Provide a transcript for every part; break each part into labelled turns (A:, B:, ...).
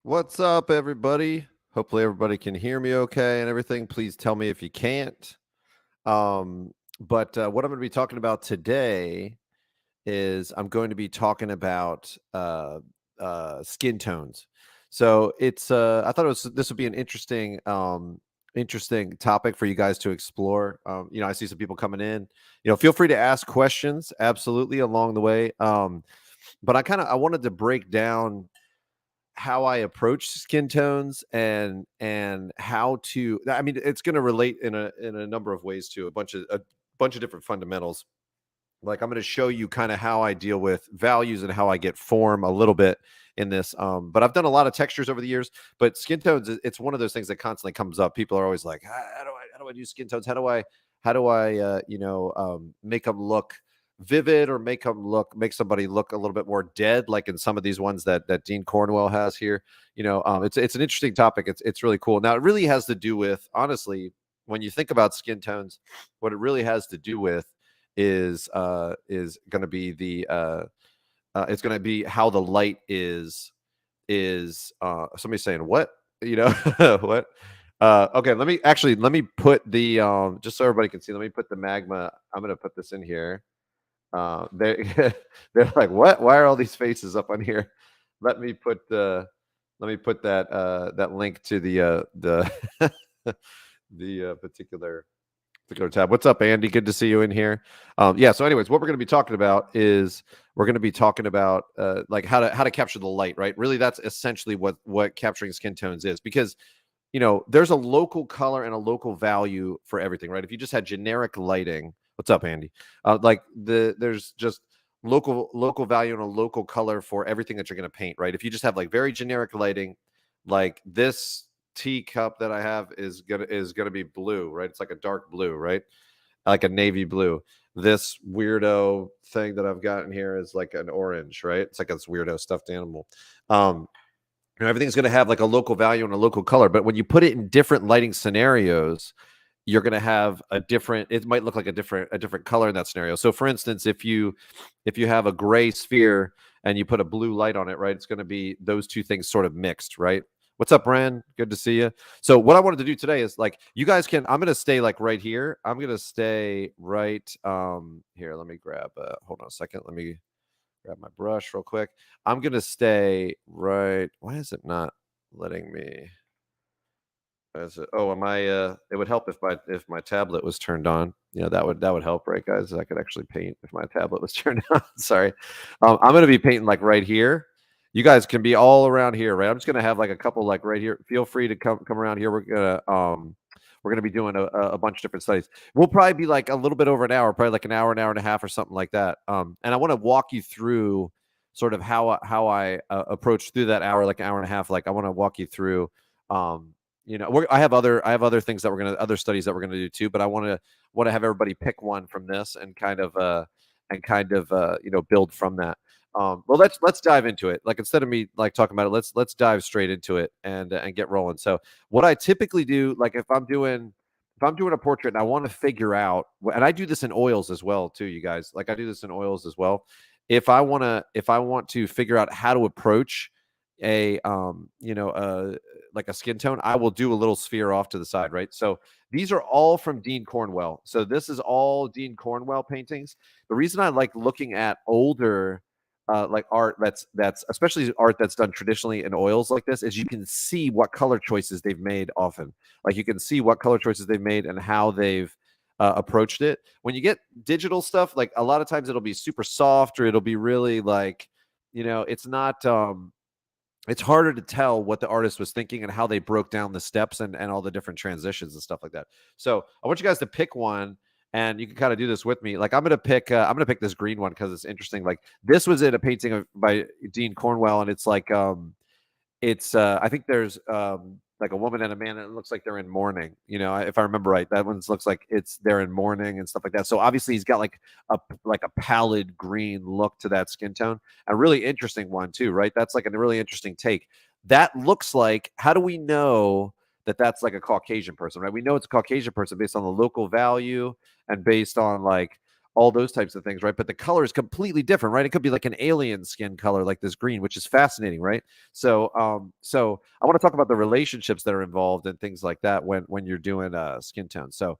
A: What's up, everybody? Hopefully, everybody can hear me okay and everything. Please tell me if you can't. But what I'm going to be talking about today is I'm going to be talking about skin tones. So I thought this would be an interesting topic for you guys to explore. I see some people coming in. Feel free to ask questions, absolutely, along the way. But I wanted to break down how I approach skin tones and how to. I mean, it's going to relate in a number of ways to a bunch of different fundamentals. Like, I'm going to show you kind of how I deal with values and how I get form a little bit in this. But I've done a lot of textures over the years. But skin tones, it's one of those things that constantly comes up. People are always like, how do I do skin tones? How do I make them look vivid, or make somebody look a little bit more dead, like in some of these ones that Dean Cornwell has here. It's an interesting topic. It's really cool. Now, it really has to do with, honestly, when you think about skin tones, what it really has to do with is going to be it's going to be how the light is somebody saying what, what. Okay, let me put the just so everybody can see, let me put the Magma. I'm going to put this in here. They they're like, what, why are all these faces up on here? Let me put that link to the the particular tab. What's up, Andy? Good to see you in here. Yeah. So, anyways, what we're going to be talking about is we're going to be talking about like how to capture the light, right? Really, that's essentially what capturing skin tones is, because there's a local color and a local value for everything, right? If you just had generic lighting, what's up, Andy? There's just local value and a local color for everything that you're going to paint, right? If you just have like very generic lighting, like this teacup that I have is gonna be blue, right? It's like a dark blue, right? Like a navy blue. This weirdo thing that I've got in here is like an orange, right? It's like this weirdo stuffed animal. Um, Everything's going to have like a local value and a local color, but when you put it in different lighting scenarios, you're going to have it might look like a different color in that scenario. So, for instance, if you have a gray sphere and you put a blue light on it, right, it's going to be those two things sort of mixed, right? What's up, Bran? Good to see you. So what I wanted to do today is, like, you guys can, I'm going to stay like right here. I'm going to stay right here. Let me grab hold on a second. Let me grab my brush real quick. I'm going to stay right. Why is it not letting me? Am I? It would help if my tablet was turned on. That would help, right, guys? I could actually paint if my tablet was turned on. Sorry, I'm gonna be painting like right here. You guys can be all around here, right? I'm just gonna have like a couple like right here. Feel free to come around here. We're gonna be doing a bunch of different studies. We'll probably be like a little bit over an hour, probably like an hour and a half or something like that. And I want to walk you through sort of how I approach through that hour, like an hour and a half. Like, I want to walk you through. I have other things that other studies that we're gonna do too, but I want to have everybody pick one from this and build from that. Well, let's dive into it. Like, instead of me like talking about it, let's dive straight into it and get rolling. So, what I typically do, like, if I'm doing a portrait and I want to figure out, and I do this in oils as well too, you guys. Like, I do this in oils as well. If I want to figure out how to approach a like a skin tone, I will do a little sphere off to the side, right? So these are all from Dean Cornwell. So this is all Dean Cornwell paintings. The reason I like looking at older like art that's especially art that's done traditionally in oils like this is you can see what color choices they've made often. Like, you can see what color choices they've made and how they've approached it. When you get digital stuff, like, a lot of times it'll be super soft, or it'll be really like, it's not it's harder to tell what the artist was thinking and how they broke down the steps and all the different transitions and stuff like that. So I want you guys to pick one, and you can kind of do this with me. Like, I'm gonna pick this green one because it's interesting. Like, this was in a painting by Dean Cornwell, and it's like it's I think there's like a woman and a man, and it looks like they're in mourning. If I remember right, that one looks like they're in mourning and stuff like that. So obviously he's got like a pallid green look to that skin tone. A really interesting one too, right? That's like a really interesting take. That looks like, how do we know that that's like a Caucasian person, right? We know it's a Caucasian person based on the local value and based on like all those types of things, right? But the color is completely different, right? It could be like an alien skin color, like this green, which is fascinating, right? So I want to talk about the relationships that are involved and things like that when you're doing skin tone. So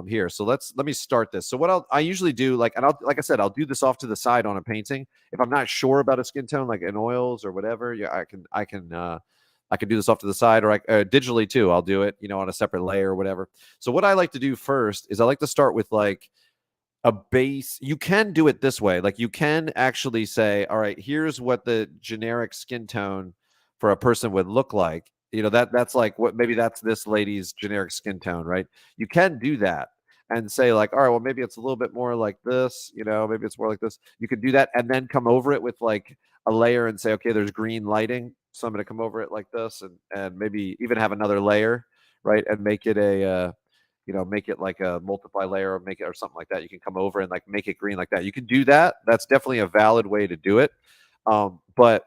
A: here, so let me start this. So what I usually do, like, and I'll, like I said, I'll do this off to the side on a painting if I'm not sure about a skin tone, like in oils or whatever. Yeah, I can do this off to the side, or digitally too. I'll do it, on a separate layer or whatever. So what I like to do first is I like to start with like a base. You can do it this way. Like you can actually say, all right, here's what the generic skin tone for a person would look like. That's like what, maybe that's this lady's generic skin tone, right? You can do that and say like, all right, well, maybe it's a little bit more like this, maybe it's more like this. You could do that and then come over it with like a layer and say, okay, there's green lighting. So I'm going to come over it like this and maybe even have another layer, right? And make it make it like a multiply layer or make it or something like that. You can come over and like make it green like that. You can do that. That's definitely a valid way to do it. But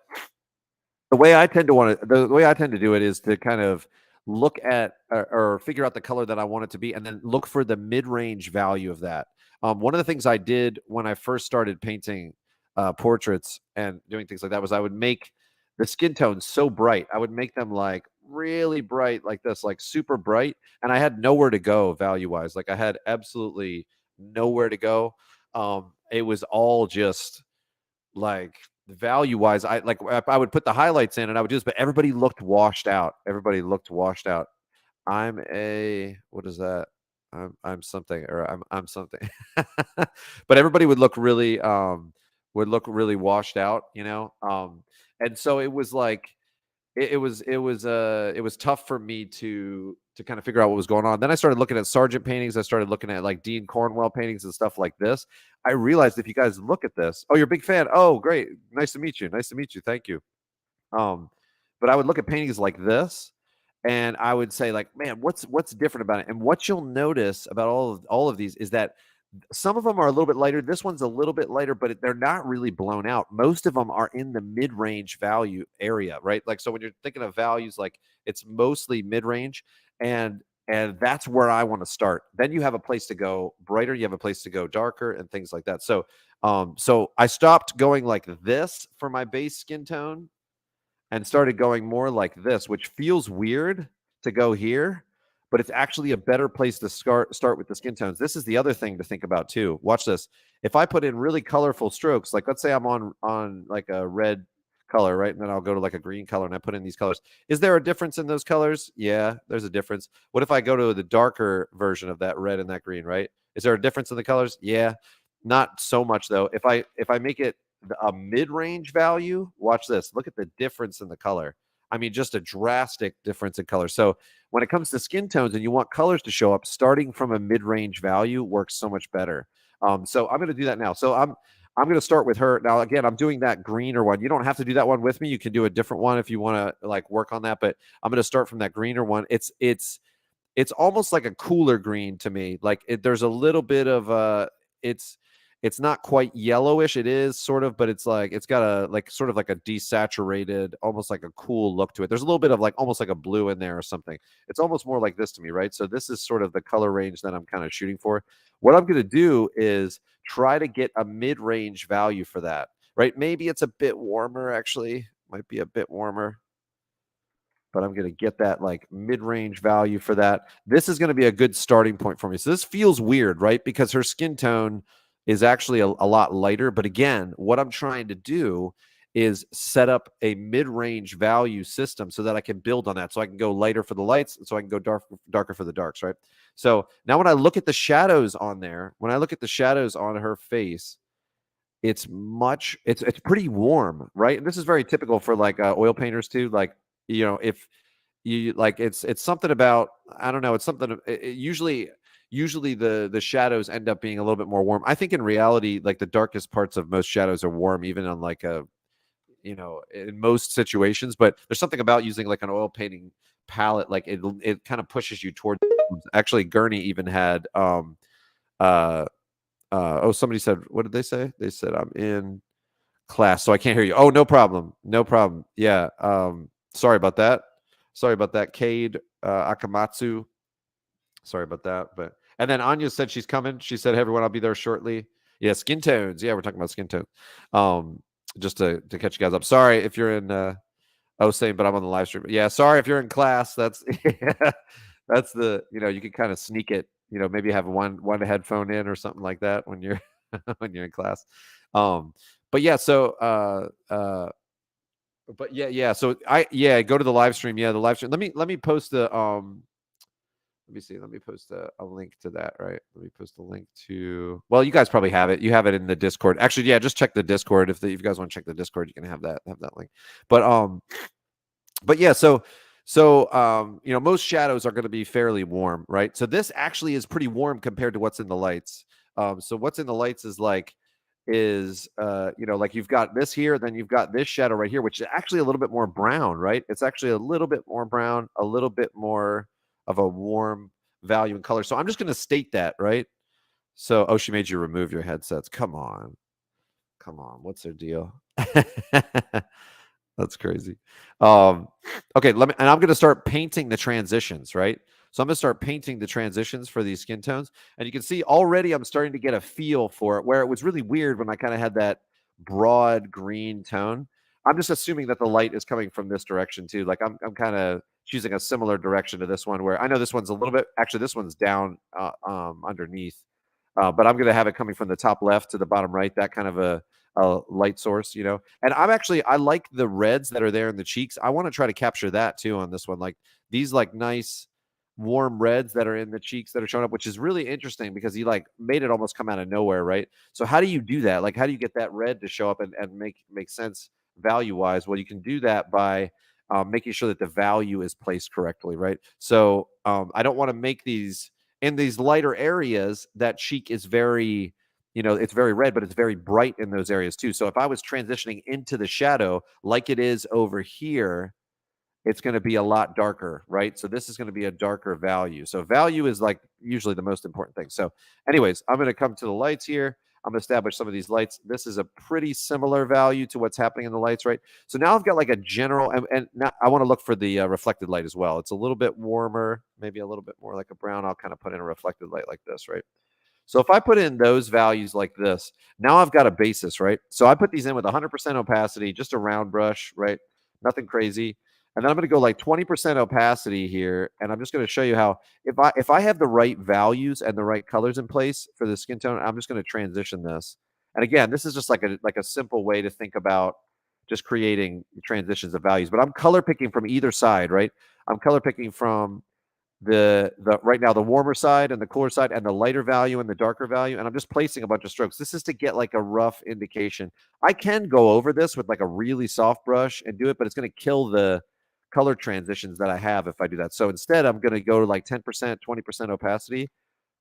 A: the way I tend to do it is to kind of look at or figure out the color that I want it to be and then look for the mid-range value of that. One of the things I did when I first started painting portraits and doing things like that was I would make the skin tones so bright. I would make them like really bright like this, like super bright, and I had nowhere to go value-wise. Like I had absolutely nowhere to go. It was all just like value wise, I would put the highlights in and I would do this, but everybody looked washed out. Everybody looked washed out. What is that? I'm something, or I'm something. But everybody would look really washed out, and so it was like it was tough for me to kind of figure out what was going on. Then I started looking at Sargent paintings. I started looking at like Dean Cornwell paintings and stuff like this. I realized if you guys look at this, oh, you're a big fan. Oh, great. Nice to meet you. Nice to meet you. Thank you. Um, but I would look at paintings like this and I would say like, man, what's different about it? And what you'll notice about all of these is that some of them are a little bit lighter. This one's a little bit lighter, but they're not really blown out. Most of them are in the mid-range value area, right? Like, so when you're thinking of values, like it's mostly mid-range, and that's where I want to start. Then you have a place to go brighter, you have a place to go darker, and things like that. So I stopped going like this for my base skin tone and started going more like this, which feels weird to go here, but it's actually a better place to start with the skin tones. This is the other thing to think about too. Watch this. If I put in really colorful strokes, like let's say I'm on like a red color, right? And then I'll go to like a green color and I put in these colors. Is there a difference in those colors? Yeah, there's a difference. What if I go to the darker version of that red and that green, right? Is there a difference in the colors? Yeah. Not so much though. If I make it a mid-range value, watch this. Look at the difference in the color. I mean, just a drastic difference in color. So when it comes to skin tones and you want colors to show up, starting from a mid-range value works so much better. So I'm going to do that now. So I'm going to start with her. Now, again, I'm doing that greener one. You don't have to do that one with me. You can do a different one if you want to like work on that. But I'm going to start from that greener one. It's almost like a cooler green to me. Like there's a little bit of it's not quite yellowish. It is sort of, but it's like it's got a like sort of like a desaturated, almost like a cool look to it. There's a little bit of like almost like a blue in there or something. It's almost more like this to me, right? So this is sort of the color range that I'm kind of shooting for. What I'm going to do is try to get a mid-range value for that, right? Maybe it's a bit warmer, actually. Might be a bit warmer, but I'm going to get that like mid-range value for that. This is going to be a good starting point for me. So this feels weird, right? Because her skin tone is actually a lot lighter. But again, what I'm trying to do is set up a mid-range value system so that I can build on that. So I can go lighter for the lights, and so I can go darker for the darks, right? So now when I look at the shadows on there, when I look at the shadows on her face, it's pretty warm, right? And this is very typical for like oil painters too. Like, if you like, it's something about, I don't know, it's something usually the shadows end up being a little bit more warm. I think in reality, like the darkest parts of most shadows are warm, even on like in most situations. But there's something about using like an oil painting palette, like it kind of pushes you towards. Actually, Gurney even had uh oh, somebody said, what did they say? They said, I'm in class, so I can't hear you. Oh, no problem. No problem. Yeah. Sorry about that. Sorry about that. Cade Akamatsu. Sorry about that. And then Anya said she's coming. She said, hey, everyone, I'll be there shortly. Yeah, skin tones. Yeah, we're talking about skin tones. Just to catch you guys up. Sorry if you're in I was saying, but I'm on the live stream. Yeah, sorry if you're in class. That's yeah, that's the you can kind of sneak it. Maybe have one headphone in or something like that when you're when you're in class. Um, but yeah, so but yeah. So go to the live stream. Yeah, the live stream. Let me post the let me see. Let me post a link to that. Right. Let me post a link to. Well, you guys probably have it. You have it in the Discord. Actually, yeah. Just check the Discord if you guys want to check the Discord. You can have that link. But yeah, most shadows are going to be fairly warm, right? So this actually is pretty warm compared to what's in the lights. So what's in the lights like you've got this here, then you've got this shadow right here, which is actually a little bit more brown, right? It's actually a little bit more brown, a little bit more of a warm value in color. So I'm just going to state that, right? So, oh, she made you remove your headsets. Come on. What's their deal? That's crazy. Okay, and I'm gonna start painting the transitions, right? So I'm gonna start painting the transitions for these skin tones. And you can see already I'm starting to get a feel for it, where it was really weird when I kind of had that broad green tone. I'm just assuming that the light is coming from this direction too. Like I'm kind of choosing a similar direction to this one, where I know this one's a little bit, actually this one's down underneath. But I'm gonna have it coming from the top left to the bottom right, that kind of a light source, And I like the reds that are there in the cheeks. I want to try to capture that too on this one, like these like nice warm reds that are in the cheeks that are showing up, which is really interesting because he like made it almost come out of nowhere, right? So how do you do that? Like how do you get that red to show up and make sense value wise? Well, you can do that by making sure that the value is placed correctly, right? So I don't want to make these in these lighter areas. That cheek is very it's very red, but it's very bright in those areas too. So if I was transitioning into the shadow like it is over here, it's going to be a lot darker, right? So this is going to be a darker value. So value is like usually the most important thing. So anyways, I'm going to come to the lights here. I'm going to establish some of these lights. This is a pretty similar value to what's happening in the lights, right? So now I've got like a general, and now I want to look for the reflected light as well. It's a little bit warmer, maybe a little bit more like a brown. I'll kind of put in a reflected light like this, right? So if I put in those values like this, now I've got a basis, right? So I put these in with 100% opacity, just a round brush, right? Nothing crazy. And then I'm going to go like 20% opacity here, and I'm just going to show you how if I have the right values and the right colors in place for the skin tone, I'm just going to transition this. And again, this is just like a simple way to think about just creating transitions of values. But I'm color picking from either side, right? I'm color picking from the right now the warmer side and the cooler side and the lighter value and the darker value, and I'm just placing a bunch of strokes. This is to get like a rough indication. I can go over this with like a really soft brush and do it, but it's going to kill the color transitions that I have if I do that. So instead I'm going to go to like 10%, 20% opacity,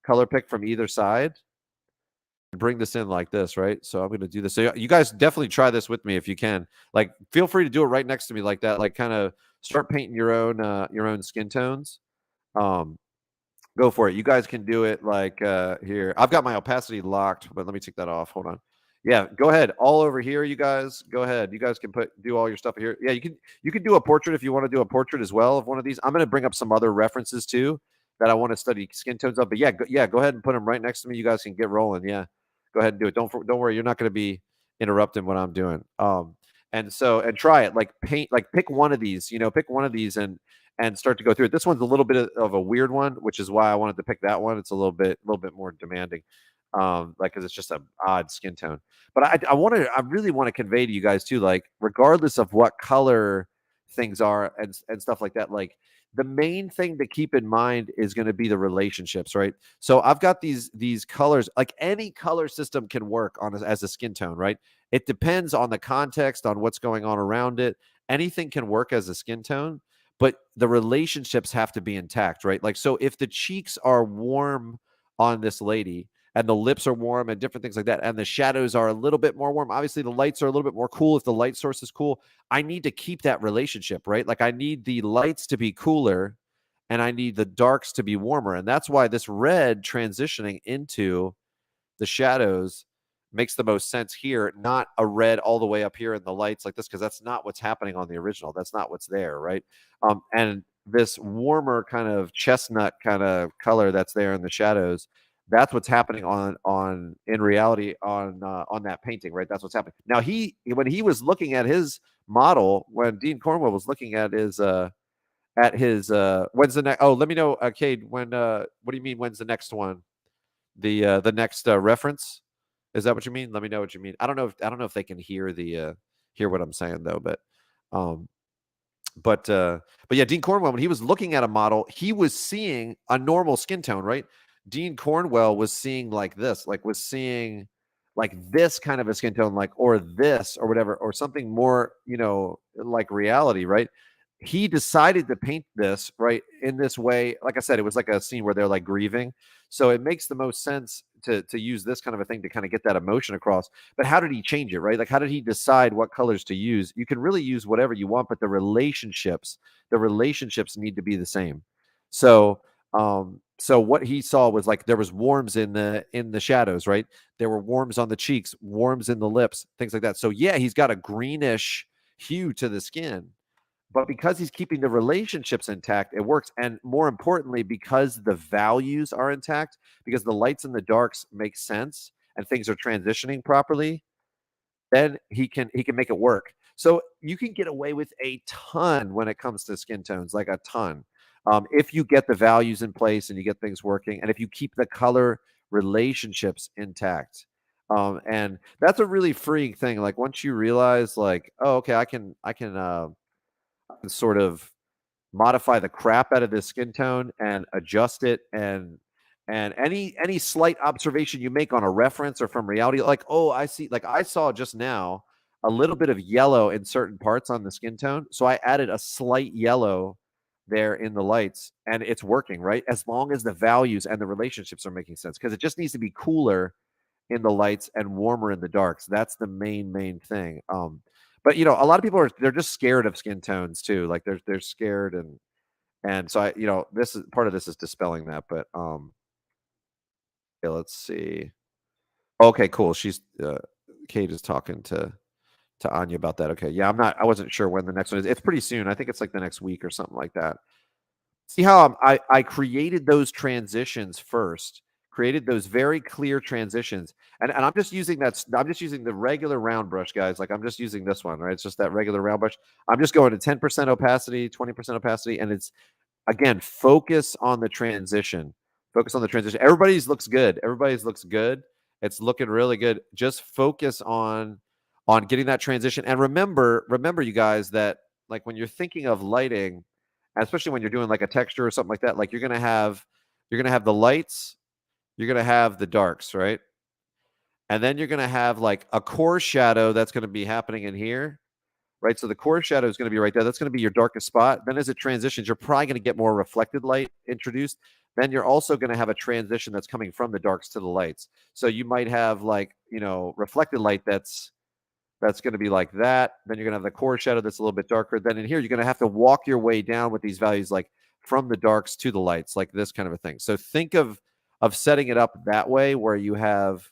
A: color pick from either side, and bring this in like this, right? So I'm going to do this. So you guys definitely try this with me if you can. Like feel free to do it right next to me like that, like kind of start painting your own skin tones. um Go for it. You guys can do it like here. I've got my opacity locked, but let me take that off. Hold on. Yeah, go ahead. All over here, you guys. Go ahead. You guys can do all your stuff here. Yeah, you can do a portrait if you want to do a portrait as well of one of these. I'm going to bring up some other references too that I want to study skin tones of. But yeah, go ahead and put them right next to me. You guys can get rolling. Yeah, go ahead and do it. Don't worry. You're not going to be interrupting what I'm doing. And try it. Like paint. Like pick one of these. Pick one of these and start to go through it. This one's a little bit of a weird one, which is why I wanted to pick that one. It's a little bit more demanding, like because it's just an odd skin tone. But I really want to convey to you guys too, like regardless of what color things are and stuff like that, like the main thing to keep in mind is going to be the relationships, right? So I've got these colors, like any color system can work on as a skin tone, right? It depends on the context, on what's going on around it. Anything can work as a skin tone, but the relationships have to be intact, right? Like, so if the cheeks are warm on this lady and the lips are warm and different things like that, and the shadows are a little bit more warm, obviously the lights are a little bit more cool. If the light source is cool, I need to keep that relationship, right? Like I need the lights to be cooler and I need the darks to be warmer. And that's why this red transitioning into the shadows makes the most sense here, not a red all the way up here in the lights like this, because that's not what's happening on the original. That's not what's there, right? And this warmer kind of chestnut kind of color that's there in the shadows, That's what's happening on in reality on that painting, right? That's what's happening. Now when he was looking at his model, when Dean Cornwell was looking at his when's the next, oh, let me know, Cade, when what do you mean when's the next one? The next reference? Is that what you mean? Let me know what you mean. I don't know if they can hear the hear what I'm saying though, um but yeah, Dean Cornwell, when he was looking at a model, he was seeing a normal skin tone, right? Dean Cornwell was seeing like this, like was seeing like this kind of a skin tone, like or this or whatever, or something more, like reality, right? He decided to paint this right in this way. Like I said, it was like a scene where they're like grieving. So it makes the most sense to use this kind of a thing to kind of get that emotion across. But how did he change it, right? Like how did he decide what colors to use? You can really use whatever you want, but the relationships need to be the same. So what he saw was like there was warms in the shadows, right? There were warms on the cheeks, warms in the lips, things like that. So yeah, he's got a greenish hue to the skin, but because he's keeping the relationships intact, it works. And more importantly, because the values are intact, because the lights and the darks make sense and things are transitioning properly, then he can make it work. So you can get away with a ton when it comes to skin tones, like a ton. If you get the values in place and you get things working, and if you keep the color relationships intact. And that's a really freeing thing. Like once you realize, like, oh, okay, I can sort of modify the crap out of this skin tone and adjust it, and any slight observation you make on a reference or from reality, like, oh, I see, like I saw just now a little bit of yellow in certain parts on the skin tone, so I added a slight yellow there in the lights, and it's working, right? As long as the values and the relationships are making sense, because it just needs to be cooler in the lights and warmer in the darks. That's the main thing. But a lot of people they're just scared of skin tones too. Like they're scared, and so this is part of this is dispelling that. But okay, let's see. Okay, cool. Kate is talking to Anya about that. Okay, yeah, I wasn't sure when the next one is. It's pretty soon. I think it's like the next week or something like that. See how I created those transitions first, created those very clear transitions, and I'm just using the regular round brush, guys. Like I'm just using this one, right? It's just that regular round brush. I'm just going to 10% opacity, 20% opacity, and it's again, focus on the transition. Focus on the transition. Everybody's looks good. Everybody's looks good. It's looking really good. Just focus on getting that transition. And remember, you guys, that like when you're thinking of lighting, especially when you're doing like a texture or something like that, like you're gonna have the lights, you're gonna have the darks, right? And then you're gonna have like a core shadow that's gonna be happening in here, right? So the core shadow is going to be right there. That's going to be your darkest spot. Then as it transitions, you're probably going to get more reflected light introduced. Then you're also going to have a transition that's coming from the darks to the lights. So you might have like, reflected light that's going to be like that. Then you're going to have the core shadow that's a little bit darker. Then in here, you're going to have to walk your way down with these values, like from the darks to the lights, like this kind of a thing. So think of setting it up that way where you have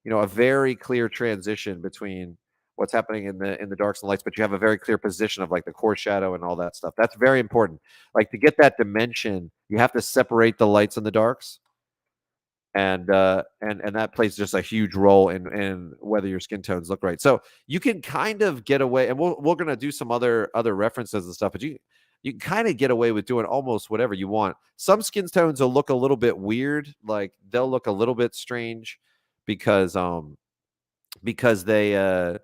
A: a very clear transition between what's happening in the darks and lights, but you have a very clear position of like the core shadow and all that stuff. That's very important. Like to get that dimension, you have to separate the lights and the darks, and that plays just a huge role in whether your skin tones look right. So you can kind of get away, and we're gonna do some other references and stuff, but you can kind of get away with doing almost whatever you want. Some skin tones will look a little bit weird, like they'll look a little bit strange because they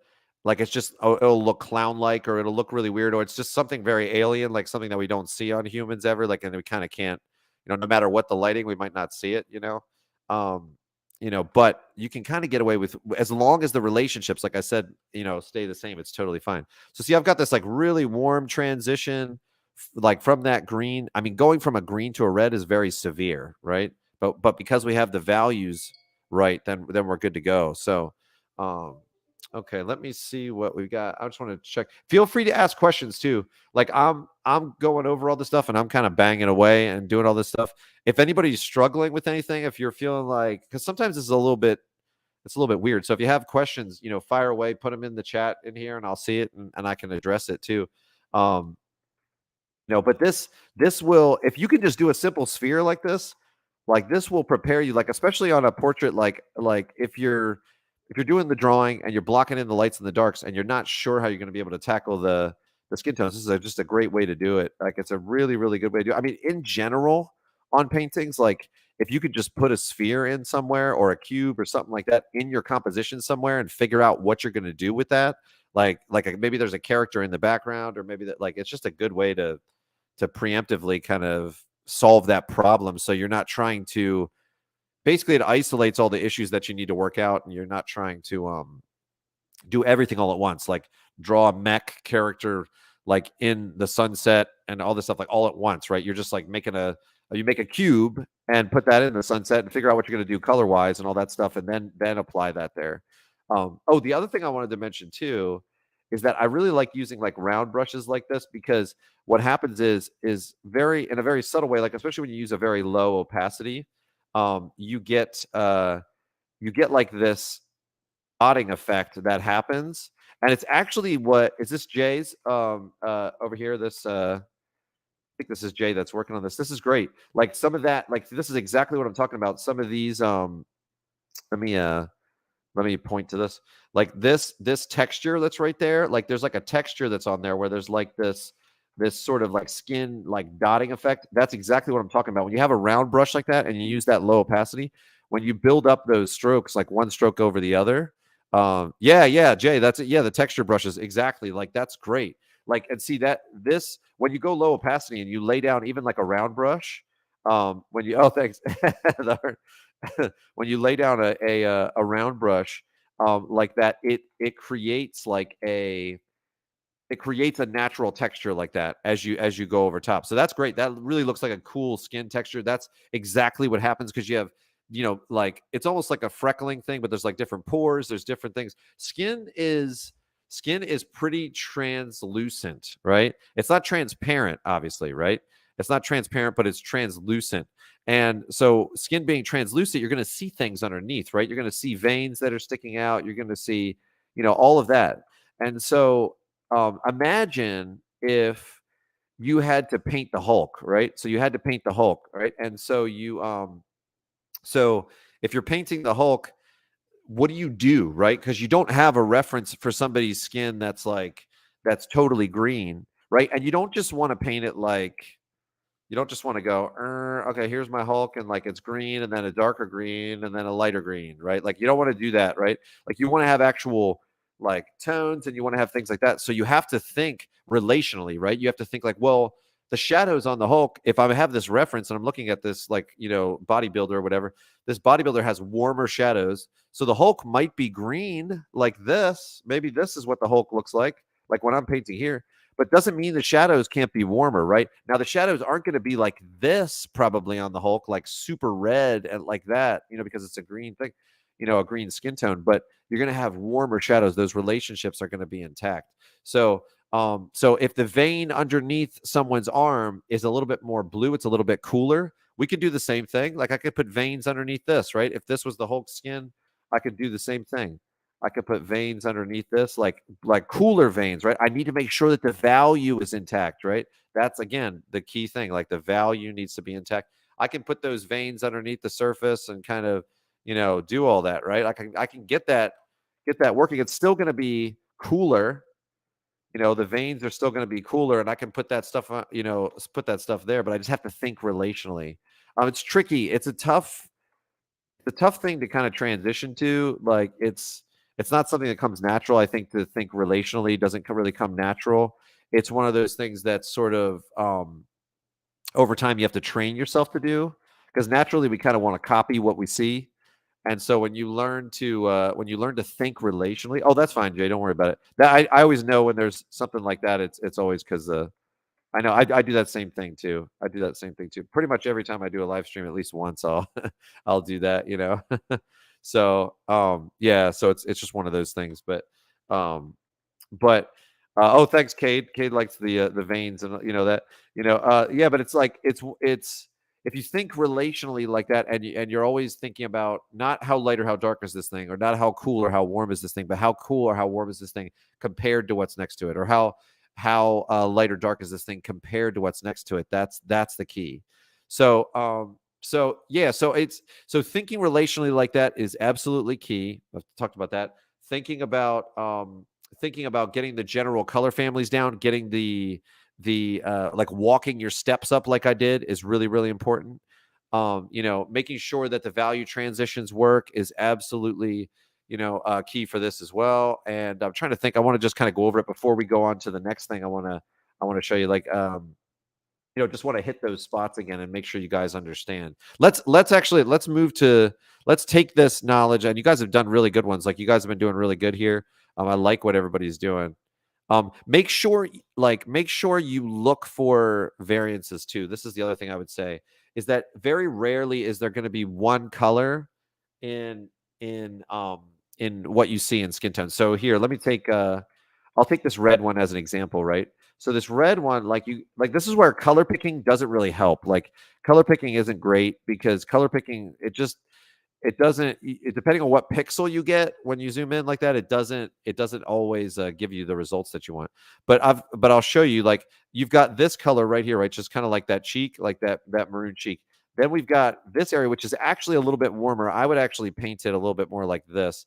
A: like it's just, oh, it'll look clown like, or it'll look really weird, or it's just something very alien, like something that we don't see on humans ever, like, and we kind of can't, no matter what the lighting, we might not see it. um but you can kind of get away with, as long as the relationships, like I said, stay the same, it's totally fine. So see, I've got this like really warm transition, like from that green. I mean, going from a green to a red is very severe, right? But because we have the values right, then we're good to go. So um okay, let me see what we've got. I just want to check. Feel free to ask questions too. Like I'm going over all this stuff and I'm kind of banging away and doing all this stuff. If anybody's struggling with anything, if you're feeling like, because sometimes it's a little bit weird. So if you have questions, fire away, put them in the chat in here, and I'll see it, and I can address it too. But this will, if you can just do a simple sphere like this, like this will prepare you, like especially on a portrait, like if you're doing the drawing and you're blocking in the lights and the darks and you're not sure how you're going to be able to tackle the skin tones, this is just a great way to do it. Like it's a really, really good way to do it. I mean, in general, on paintings, like if you could just put a sphere in somewhere or a cube or something like that in your composition somewhere and figure out what you're going to do with that, maybe there's a character in the background, or maybe that, like it's just a good way to preemptively kind of solve that problem, so you're not trying to, basically it isolates all the issues that you need to work out, and you're not trying to do everything all at once, like draw a mech character like in the sunset and all this stuff like all at once, right? You're just like you make a cube and put that in the sunset and figure out what you're going to do color wise and all that stuff, and then apply that there. Oh, the other thing I wanted to mention too is that I really like using like round brushes like this, because what happens is very, in a very subtle way, like especially when you use a very low opacity, you get like this dotting effect that happens. And it's actually, what is this, Jay's over here, this I think this is Jay that's working on this. This is great. Like some of that, like this is exactly what I'm talking about. Some of these let me uh let me point to this, like this texture that's right there, like there's like a texture that's on there where there's like this sort of like skin like dotting effect. That's exactly what I'm talking about. When you have a round brush like that and you use that low opacity, when you build up those strokes like one stroke over the other, yeah, Jay, that's it. Yeah, the texture brushes, exactly, like that's great. Like, and see that this, when you go low opacity and you lay down even like a round brush, when you, oh thanks, when you lay down a round brush like that, it creates like it creates a natural texture like that as you go over top. So that's great. That really looks like a cool skin texture. That's exactly what happens, because you have, like it's almost like a freckling thing, but there's like different pores, there's different things. Skin is pretty translucent, right? It's not transparent, obviously, right? It's not transparent, but it's translucent. And so skin being translucent, you're going to see things underneath, right? You're going to see veins that are sticking out. You're going to see, all of that. And so imagine if you had to paint the Hulk, right? So you had to paint the Hulk, right? And so if you're painting the Hulk, what do, right? Because you don't have a reference for somebody's skin that's totally green, right? And you don't just want to paint it like, you don't just want to go, okay, here's my Hulk, and like it's green, and then a darker green, and then a lighter green, right? Like you don't want to do that, right? Like you want to have actual like tones, and you want to have things like that. So you have to think relationally, right? You have to think like, well, the shadows on the Hulk, if I have this reference and I'm looking at this like, bodybuilder or whatever, this bodybuilder has warmer shadows. So the Hulk might be green like this. Maybe this is what the Hulk looks like when I'm painting here, but doesn't mean the shadows can't be warmer, right? Now the shadows aren't going to be like this probably on the Hulk, like super red and like that, because it's a green thing, a green skin tone, but you're going to have warmer shadows. Those relationships are going to be intact. So if the vein underneath someone's arm is a little bit more blue, it's a little bit cooler, we could do the same thing. Like I could put veins underneath this, right? If this was the Hulk skin, I could do the same thing. I could put veins underneath this, like cooler veins, right? I need to make sure that the value is intact, right? That's again the key thing. Like the value needs to be intact. I can put those veins underneath the surface and kind of, do all that, right? I can get that working. It's still going to be cooler. The veins are still going to be cooler, and I can put that stuff on, put that stuff there, but I just have to think relationally. It's tricky. It's a tough thing to kind of transition to. Like it's not something that comes natural. I think to think relationally doesn't really come natural. It's one of those things that sort of over time you have to train yourself to do, because naturally we kind of want to copy what we see. And so when you learn to think relationally, oh, that's fine, Jay. Don't worry about it. That I always know when there's something like that. It's always because I know I do that same thing too. I do that same thing too. Pretty much every time I do a live stream, at least once I'll I'll do that. So yeah, so it's just one of those things. But oh, thanks, Cade. Cade likes the veins, and that, yeah, but it's like it's if you think relationally like that, and you're always thinking about not how light or how dark is this thing, or not how cool or how warm is this thing, but how cool or how warm is this thing compared to what's next to it, or how light or dark is this thing compared to what's next to it. That's the key. So So yeah, so thinking relationally like that is absolutely key. I've talked about that. Thinking about getting the general color families down, getting the like walking your steps up like I did is really, really important. Making sure that the value transitions work is absolutely, key for this as well. And I'm trying to think, I want to just kind of go over it before we go on to the next thing I want to show you. Just want to hit those spots again and make sure you guys understand. Let's take this knowledge, and you guys have done really good ones. Like, you guys have been doing really good here. I like what everybody's doing. Make sure you look for variances too. This is the other thing I would say, is that very rarely is there going to be one color in in what you see in skin tone. So here, let me take I'll take this red one as an example, right? So this red one, this is where color picking doesn't really help. Like, color picking isn't great because color picking, it doesn't depending on what pixel you get when you zoom in like that, it doesn't always give you the results that you want. But I'll show you, like, you've got this color right here, right? Just kind of like that cheek, like that maroon cheek. Then we've got this area, which is actually a little bit warmer. I would actually paint it a little bit more like this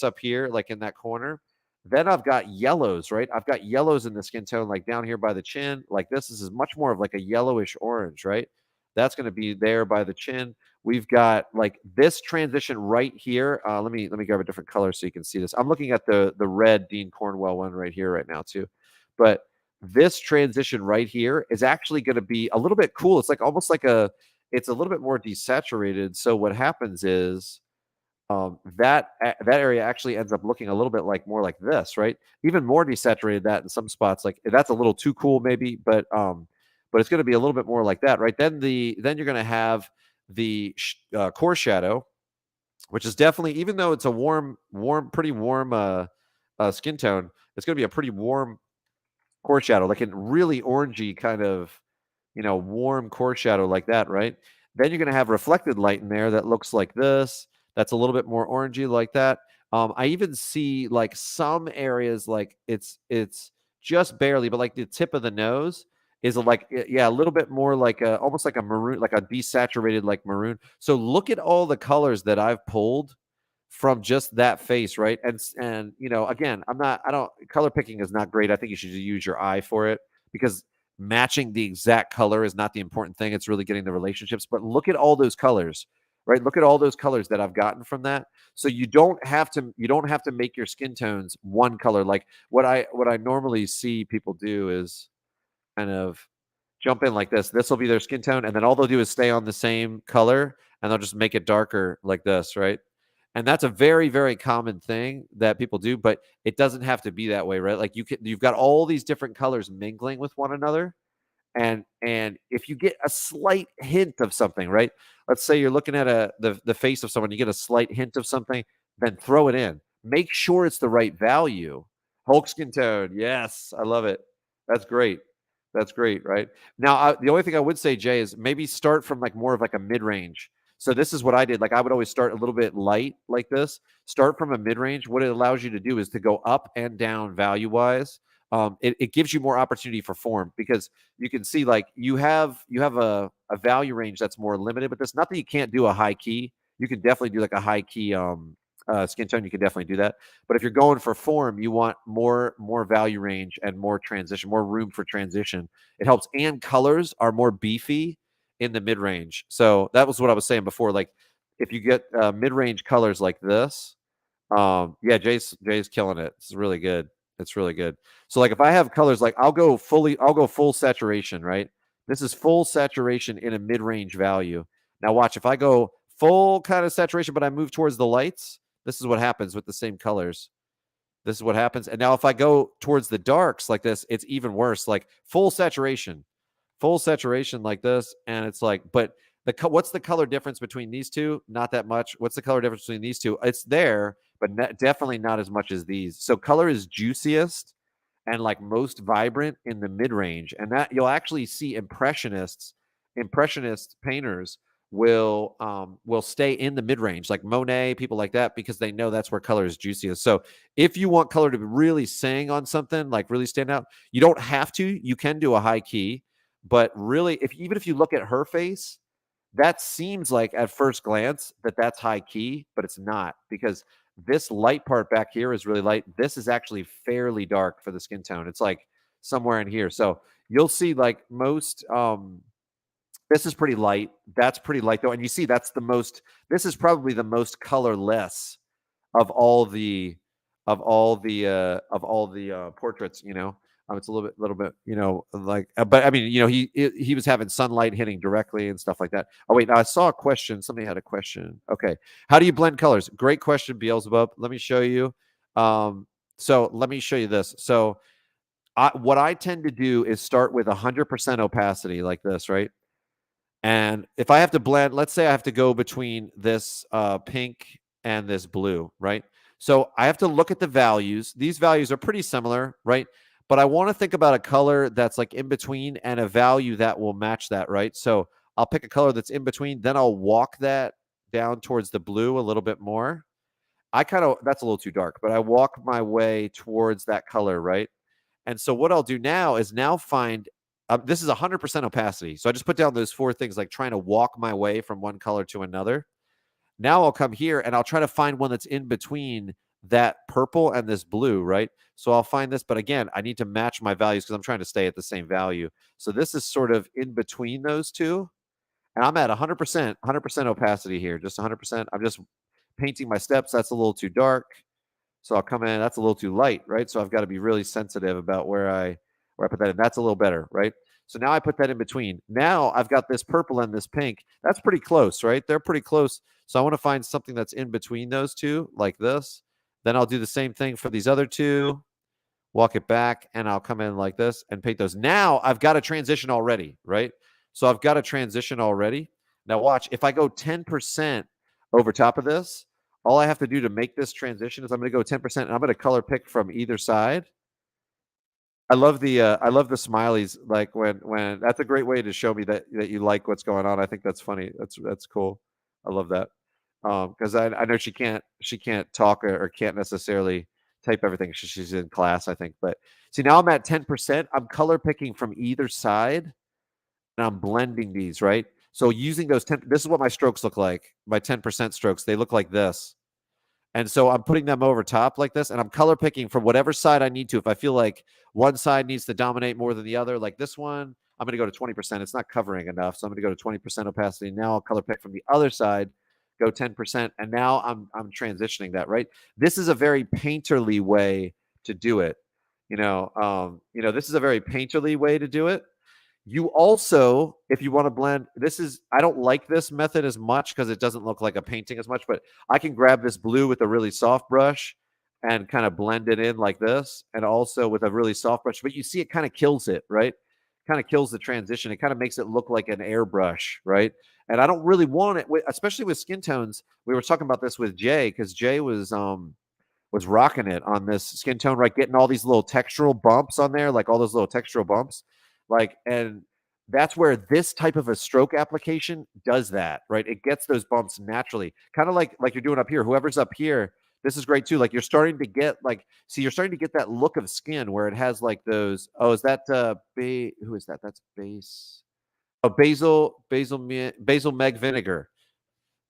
A: up here, like in that corner. Then I've got yellows, right? I've got yellows in the skin tone, like down here by the chin. Like, this is much more of like a yellowish orange, right? That's going to be there by the chin. We've got like this transition right here. Let me grab a different color so you can see this. I'm looking at the red Dean Cornwell one right here right now too. But this transition right here is actually going to be a little bit cool. It's like almost like it's a little bit more desaturated. So what happens is that area actually ends up looking a little bit like more like this, right? Even more desaturated that in some spots. Like, that's a little too cool, maybe, but it's going to be a little bit more like that, right? Then you're going to have the core shadow, which is definitely, even though it's a pretty warm skin tone, it's going to be a pretty warm core shadow, like a really orangey kind of, warm core shadow like that, right? Then you're going to have reflected light in there that looks like this. That's a little bit more orangey like that. I even see like some areas, like it's just barely, but like the tip of the nose is yeah, a little bit more like almost like a maroon, like a desaturated like maroon. So look at all the colors that I've pulled from just that face, right? And again, I don't color picking is not great. I think you should use your eye for it, because matching the exact color is not the important thing. It's really getting the relationships. But look at all those colors, right? Look at all those colors that I've gotten from that. So you don't have to make your skin tones one color. Like, what I normally see people do is kind of jump in like this. This will be their skin tone, and then all they'll do is stay on the same color, and they'll just make it darker like this, right? And that's a very, very common thing that people do, but it doesn't have to be that way, right? Like, you've got all these different colors mingling with one another, and if you get a slight hint of something, right? Let's say you're looking at the face of someone, you get a slight hint of something, then throw it in. Make sure it's the right value. Hulk skin tone, yes, I love it. That's great. That's great, right? Now, the only thing I would say, Jay, is maybe start from like more of like a mid range. So this is what I did. Like, I would always start a little bit light like this. Start from a mid range. What it allows you to do is to go up and down value wise. It gives you more opportunity for form, because you can see, like, you have a value range that's more limited with this. Not that you can't do a high key. You can definitely do like a high key skin tone. You can definitely do that. But if you're going for form, you want more value range and more transition, more room for transition. It helps, and colors are more beefy in the mid range. So that was what I was saying before. Like, if you get mid range colors like this, yeah, Jay's killing it. It's really good. It's really good. So, like, if I have colors, like, I'll go full saturation, right? This is full saturation in a mid-range value. Now watch, if I go full kind of saturation, but I move towards the lights, this is what happens with the same colors. This is what happens. And now if I go towards the darks like this, it's even worse. Like, full saturation like this, and it's like, but what's the color difference between these two? Not that much. What's the color difference between these two? It's there, but definitely not as much as these. So color is juiciest and like most vibrant in the mid range, and that you'll actually see impressionist painters will stay in the mid range, like Monet, people like that, because they know that's where color is juiciest. So if you want color to really sing on something, like really stand out, you don't have to. You can do a high key, but really, even if you look at her face, that seems like at first glance that that's high key, but it's not, because this light part back here is really light. This is actually fairly dark for the skin tone. It's like somewhere in here. So you'll see like most this is pretty light. That's pretty light though. And you see that's the most, this is probably the most colorless of all the portraits, you know. It's a little bit, you know, like, but I mean, you know, he was having sunlight hitting directly and stuff like that. Oh wait, I saw a question. Somebody had a question. Okay, how do you blend colors? Great question, Beelzebub. Let me show you. So let me show you this. So what I tend to do is start with 100% opacity like this, right? And if I have to blend, let's say I have to go between this pink and this blue, right? So I have to look at the values. These values are pretty similar, right? But I want to think about a color that's like in between and a value that will match that, right? So I'll pick a color that's in between, then I'll walk that down towards the blue a little bit more. I kind of, that's a little too dark, but I walk my way towards that color, right? And so what I'll do now is now find, this is 100% opacity. So I just put down those four things, like trying to walk my way from one color to another. Now I'll come here and I'll try to find one that's in between that purple and this blue, right? So I'll find this, but again, I need to match my values because I'm trying to stay at the same value. So this is sort of in between those two. And I'm at 100% opacity here, just 100%. I'm just painting my steps. That's a little too dark. So I'll come in, that's a little too light, right? So I've got to be really sensitive about where I put that in. That's a little better, right? So now I put that in between. Now I've got this purple and this pink. That's pretty close, right? They're pretty close. So I want to find something that's in between those two, like this. Then I'll do the same thing for these other two, walk it back, and I'll come in like this and paint those. Now I've got a transition already, right? So I've got a transition already. Now watch, if I go 10% over top of this, all I have to do to make this transition is I'm going to go 10%, and I'm going to color pick from either side. I love the smileys. Like when that's a great way to show me that you like what's going on. I think that's funny. That's cool. I love that. Because I know she can't talk or can't necessarily type everything. She's in class, I think. But see, now I'm at 10%. I'm color picking from either side, and I'm blending these, right? So using those 10, this is what my strokes look like. My 10% strokes, they look like this. And so I'm putting them over top like this, and I'm color picking from whatever side I need to. If I feel like one side needs to dominate more than the other, like this one, I'm going to go to 20%. It's not covering enough, so I'm going to go to 20% opacity. Now I'll color pick from the other side, go 10%, and now I'm transitioning that, right? This is a very painterly way to do it. This is a very painterly way to do it. You also, if you want to blend, I don't like this method as much because it doesn't look like a painting as much, but I can grab this blue with a really soft brush and kind of blend it in like this, and also with a really soft brush. But you see it kind of kills it, right? Kind of kills the transition. It kind of makes it look like an airbrush, right? And I don't really want it, especially with skin tones. We were talking about this with Jay, because Jay was rocking it on this skin tone, right? Getting all these little textural bumps on there, like all those little textural bumps. Like, and that's where this type of a stroke application does that, right? It gets those bumps naturally, kind of like you're doing up here. Whoever's up here, this is great too. Like you're starting to get you're starting to get that look of skin where it has like those. Oh, is that who is that? That's base. Oh, basil meg vinegar.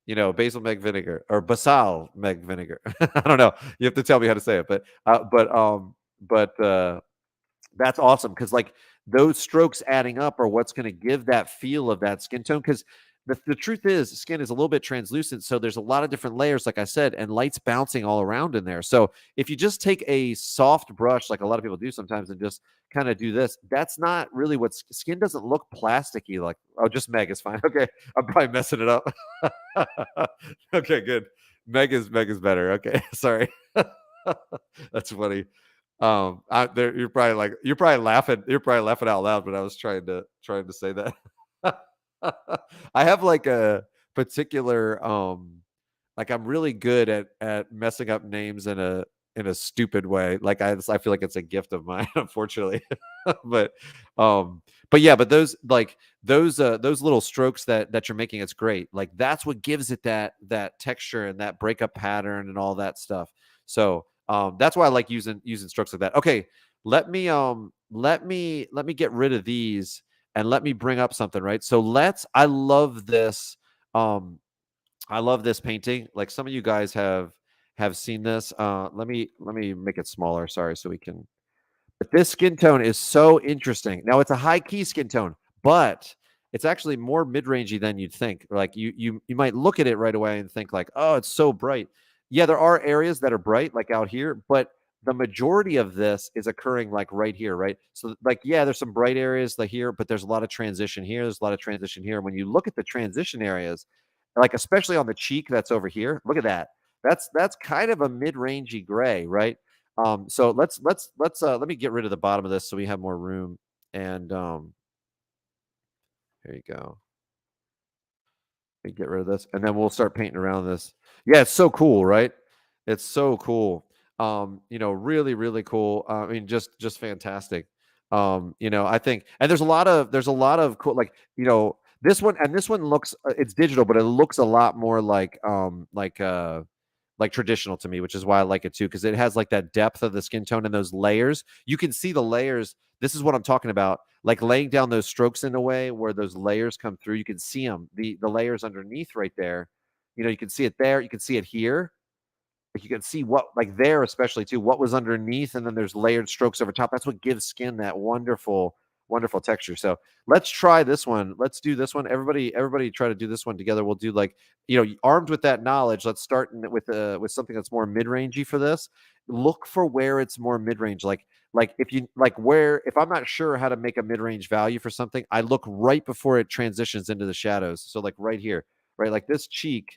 A: Basil meg vinegar or basal meg vinegar. I don't know. You have to tell me how to say it, but that's awesome, because like those strokes adding up are what's going to give that feel of that skin tone. Because the truth is, skin is a little bit translucent, so there's a lot of different layers, like I said, and light's bouncing all around in there. So if you just take a soft brush, like a lot of people do sometimes, and just kind of do this, that's not really what skin doesn't look plasticky like. Oh, just Meg is fine. Okay, I'm probably messing it up. Okay, good. Meg is better. Okay, sorry. That's funny. You're probably laughing out loud, but I was trying to say that. I have like a particular like I'm really good at messing up names in a stupid way. Like I feel like it's a gift of mine, unfortunately. but but those little strokes that you're making, it's great. Like that's what gives it that texture and that breakup pattern and all that stuff. So that's why I like using strokes like that. Okay, let me get rid of these, and let me bring up something, right? So I love this. I love this painting. Like some of you guys have seen this. Let me make it smaller. Sorry, so we can. But this skin tone is so interesting. Now it's a high key skin tone, but it's actually more mid-rangey than you'd think. Like you might look at it right away and think like, oh, it's so bright. Yeah, there are areas that are bright, like out here, but the majority of this is occurring like right here, right? So like, yeah, there's some bright areas like here, but there's a lot of transition here. There's a lot of transition here. When you look at the transition areas, like especially on the cheek that's over here, look at that. That's kind of a mid-rangey gray, right? So let me get rid of the bottom of this so we have more room. And here you go. Let me get rid of this, and then we'll start painting around this. Yeah, it's so cool, right? It's so cool. Really, really cool. I mean, just fantastic. I think, and there's a lot of cool, like this one looks it's digital, but it looks a lot more like traditional to me, which is why I like it too, because it has like that depth of the skin tone and those layers. You can see the layers. This is what I'm talking about. Like laying down those strokes in a way where those layers come through. You can see them, the layers underneath right there. You can see it there. You can see it here. Like you can see what, like there especially too, what was underneath, and then there's layered strokes over top. That's what gives skin that wonderful, wonderful texture. So let's try this one. Let's do this one. Everybody try to do this one together. We'll do like, armed with that knowledge, let's start with something that's more mid-rangey for this. Look for where it's more mid-range. Like if you like where, if I'm not sure how to make a mid-range value for something, I look right before it transitions into the shadows. So like right here, right? Like this cheek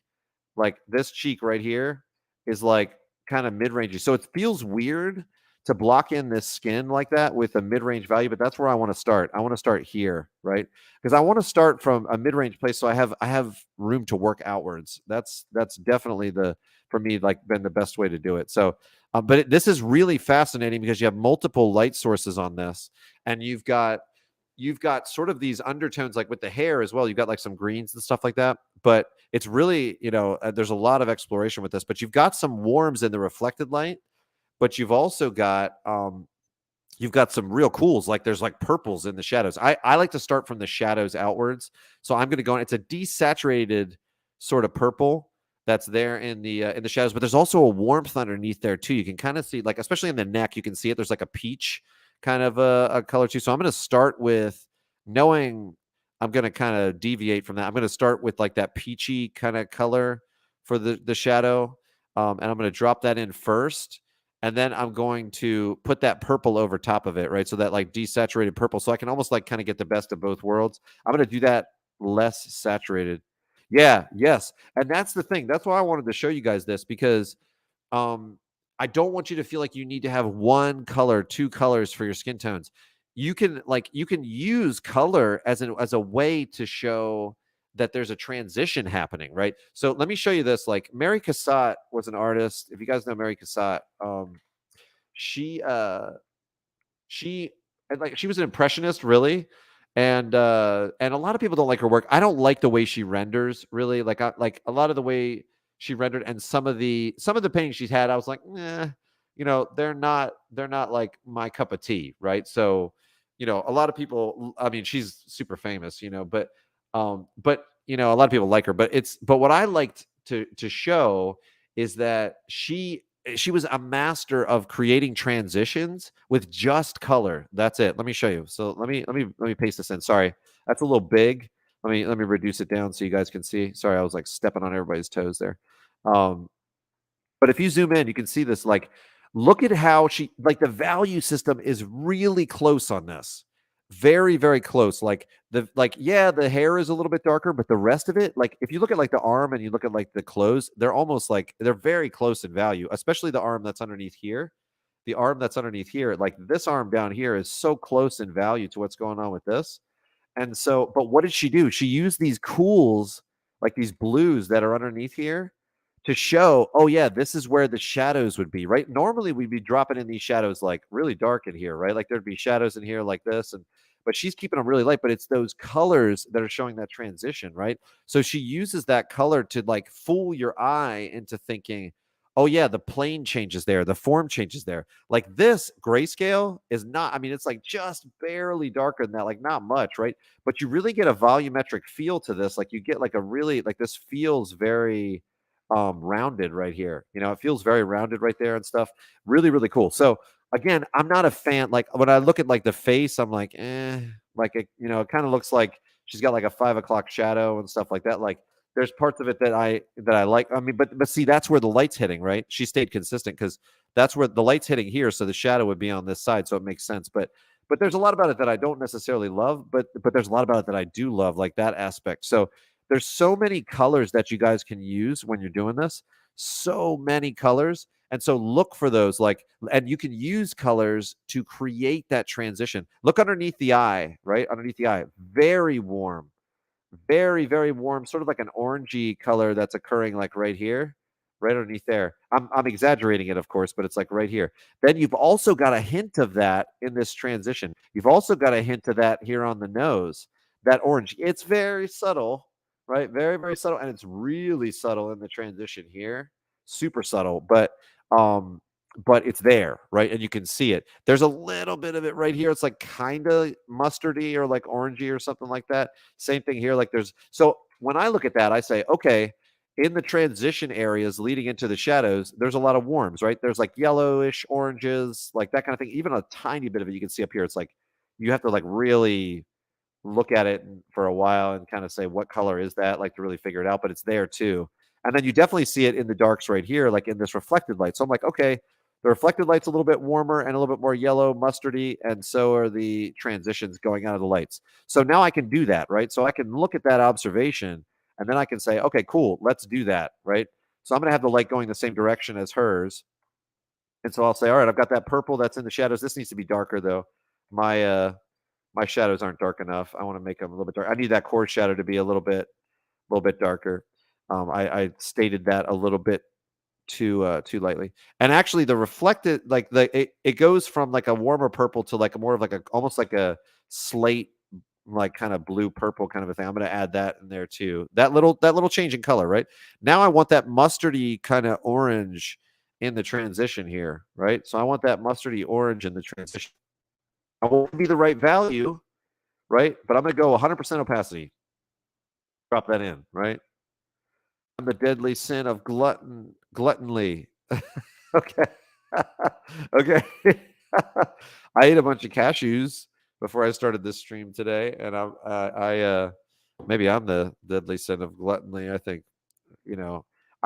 A: right here is like kind of mid-rangey. So it feels weird to block in this skin like that with a mid-range value, but that's where I want to start. I want to start here, right? Because I want to start from a mid-range place so I have room to work outwards. That's definitely the for me like been the best way to do it. So this is really fascinating because you have multiple light sources on this, and you've got sort of these undertones like with the hair as well. You've got like some greens and stuff like that, but it's really, there's a lot of exploration with this, but you've got some warms in the reflected light, but you've got some real cools. Like there's like purples in the shadows. I like to start from the shadows outwards. So I'm going to go in. It's a desaturated sort of purple that's there in the shadows, but there's also a warmth underneath there too. You can kind of see, like, especially in the neck, you can see it. There's like a peach kind of a color too. So I'm going to start with knowing I'm going to kind of deviate from that. I'm going to start with like that peachy kind of color for the shadow. And I'm going to drop that in first. And then I'm going to put that purple over top of it, right? So that like desaturated purple. So I can almost like kind of get the best of both worlds. I'm going to do that less saturated. Yeah, yes. And that's the thing. That's why I wanted to show you guys this, because um, I don't want you to feel like you need to have one color, two colors for your skin tones. You can use color as a way to show that there's a transition happening, right? So let me show you this. Like Mary Cassatt was an artist. If you guys know Mary Cassatt, she she she was an impressionist, really. And a lot of people don't like her work. I don't like the way she renders, really. Like I like a lot of the way she rendered, and some of the paintings she's had, I was like, they're not like my cup of tea, right? So, a lot of people, I mean, she's super famous, but a lot of people like her. But what I liked to show is that she was a master of creating transitions with just color. That's it. Let me show you. So let me paste this in. Sorry, that's a little big. Let me reduce it down so you guys can see. Sorry, I was like stepping on everybody's toes there. Um, but if you zoom in, you can see this. Like, look at how the value system is really close on this. Very, very close. Yeah, the hair is a little bit darker, but the rest of it, like if you look at like the arm and you look at like the clothes, they're very close in value, especially the arm that's underneath here. The arm that's underneath here, like this arm down here, is so close in value to what's going on with this. And so, but what did she do? She used these cools, like these blues that are underneath here, to show, oh yeah, this is where the shadows would be, right? Normally we'd be dropping in these shadows like really dark in here, right? Like there'd be shadows in here like this, but she's keeping them really light, but it's those colors that are showing that transition, right? So she uses that color to like fool your eye into thinking, oh yeah, the plane changes there, the form changes there. Like this grayscale is not, I mean, it's like just barely darker than that, like not much, right? But you really get a volumetric feel to this. Like you get like a really, like this feels very rounded right here. You know, it feels very rounded right there and stuff. Really, really cool. So again, I'm not a fan. Like when I look at like the face, I'm like, like it, you know, it kind of looks like she's got like a 5 o'clock shadow and stuff like that. Like there's parts of it that I like. I mean, but see, that's where the light's hitting, right? She stayed consistent because that's where the light's hitting here, so the shadow would be on this side, so it makes sense. But there's a lot about it that I don't necessarily love, but there's a lot about it that I do love, like that aspect. So there's so many colors that you guys can use when you're doing this. So many colors. And so look for those, like, and you can use colors to create that transition. Look underneath the eye, right? Underneath the eye, very warm, very, very warm, sort of like an orangey color that's occurring like right here, right underneath there. I'm exaggerating it, of course, but it's like right here. Then you've also got a hint of that in this transition. You've also got a hint of that here on the nose, that orange. It's very subtle, right? Very, very subtle. And it's really subtle in the transition here. Super subtle, but it's there, right? And you can see it. There's a little bit of it right here. It's like kind of mustardy or like orangey or something like that. Same thing here. Like there's, so when I look at that, I say, okay, in the transition areas leading into the shadows, there's a lot of warms, right? There's like yellowish oranges, like that kind of thing. Even a tiny bit of it you can see up here. It's like you have to like really look at it for a while and kind of say what color is that, like to really figure it out, but it's there too. And then you definitely see it in the darks right here, like in this reflected light. So I'm like, okay, the reflected light's a little bit warmer and a little bit more yellow, mustardy, and so are the transitions going out of the lights. So now I can do that, right? So I can look at that observation and then I can say, okay, cool, let's do that, right? So I'm going to have the light going the same direction as hers. And so I'll say, all right, I've got that purple that's in the shadows. This needs to be darker though. My shadows aren't dark enough. I want to make them a little bit dark. I need that core shadow to be a little bit darker. I stated that a little bit too lightly. And actually, the reflected, like it goes from like a warmer purple to like a more of like a almost like a slate, like kind of blue purple kind of a thing. I'm going to add that in there too. That little change in color, right? Now I want that mustardy kind of orange in the transition here, right? So I want that mustardy orange in the transition. I won't be the right value, right? But I'm going to go 100% opacity. Drop that in, right? I'm the deadly sin of gluttonly. Okay. Okay. I ate a bunch of cashews before I started this stream today, and maybe I'm the deadly sin of gluttony. I think, I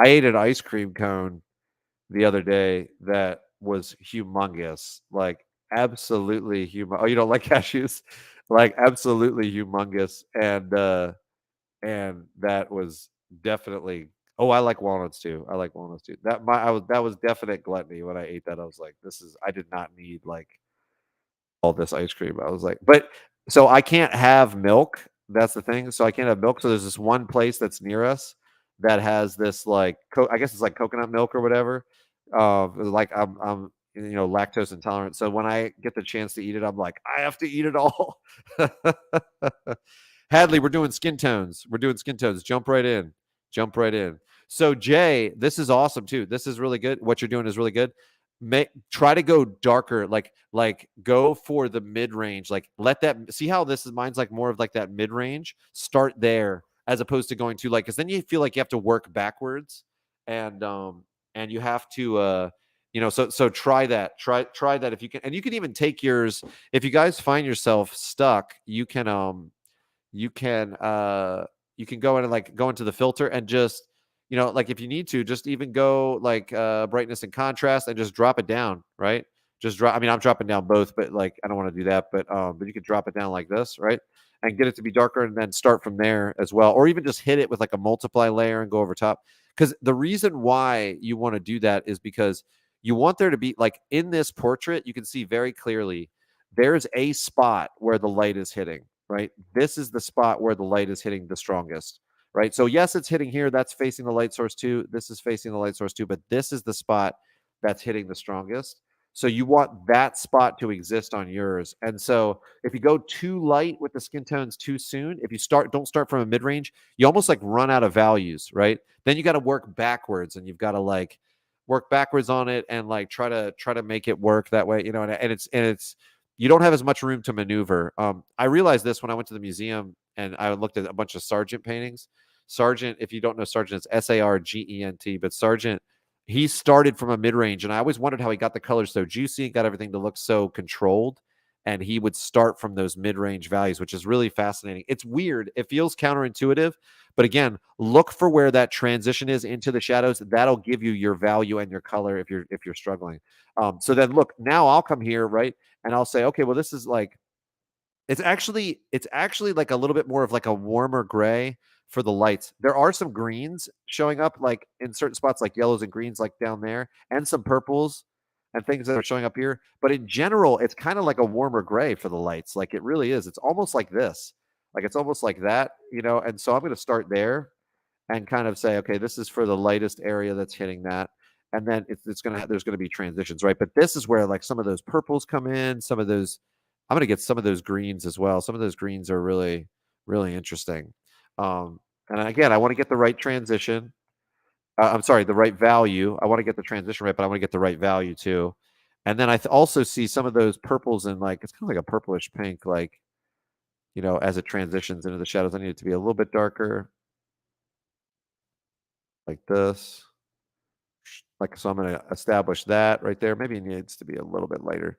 A: ate an ice cream cone the other day that was humongous, like absolutely human. Oh, you don't like cashews? Like absolutely humongous, and that was definitely. Oh, I like walnuts too. I like walnuts too. That was definite gluttony when I ate that. I was like, this is. I did not need like all this ice cream. I was like, but so I can't have milk. That's the thing. So I can't have milk. So there's this one place that's near us that has this like, I guess it's like coconut milk or whatever. Like I'm lactose intolerant. So when I get the chance to eat it, I'm like, I have to eat it all. Hadley, we're doing skin tones. We're doing skin tones. Jump right in. Jump right in. So Jay, this is awesome too. This is really good. What you're doing is really good. Try to go darker, like go for the mid-range, like let that, see how this is, mine's like more of like that mid-range. Start there as opposed to going to like, because then you feel like you have to work backwards, and you have to so try that if you can. And you can even take yours, if you guys find yourself stuck, you can go in and like go into the filter and just, like if you need to, just even go like brightness and contrast and just drop it down, right? Just drop. I mean, I'm dropping down both, but like I don't want to do that. But you can drop it down like this, right? And get it to be darker, and then start from there as well, or even just hit it with like a multiply layer and go over top. Because the reason why you want to do that is because you want there to be, like in this portrait, you can see very clearly there's a spot where the light is hitting, right? This is the spot where the light is hitting the strongest, right? So yes, it's hitting here. That's facing the light source too. This is facing the light source too, but this is the spot that's hitting the strongest. So you want that spot to exist on yours. And so if you go too light with the skin tones too soon, if you don't start from a mid-range, you almost like run out of values, right? Then you got to work backwards, and you've got to like work backwards on it and like try to make it work that way, and it's you don't have as much room to maneuver. I realized this when I went to the museum and I looked at a bunch of Sargent paintings. Sargent, if you don't know Sargent, it's Sargent, but Sargent, he started from a mid range, and I always wondered how he got the colors so juicy and got everything to look so controlled. And he would start from those mid range values, which is really fascinating. It's weird. It feels counterintuitive, but again, look for where that transition is into the shadows. That'll give you your value and your color if you're struggling. So then look, now I'll come here, right? And I'll say, okay, well, this is like it's actually like a little bit more of like a warmer gray for the lights. There are some greens showing up like in certain spots, like yellows and greens, like down there, and some purples and things that are showing up here. But in general, it's kind of like a warmer gray for the lights. Like it really is. It's almost like this. Like it's almost like that. And so I'm going to start there and kind of say, okay, this is for the lightest area that's hitting that. And then there's gonna be transitions, right? But this is where like some of those purples come in, some of those, I'm gonna get some of those greens as well. Some of those greens are really, really interesting. And again, I want to get the right transition. I'm sorry, the right value. I want to get the transition right, but I want to get the right value too. And then also see some of those purples and like it's kind of like a purplish pink, like as it transitions into the shadows. I need it to be a little bit darker, like this. Like, so I'm going to establish that right there. Maybe it needs to be a little bit lighter.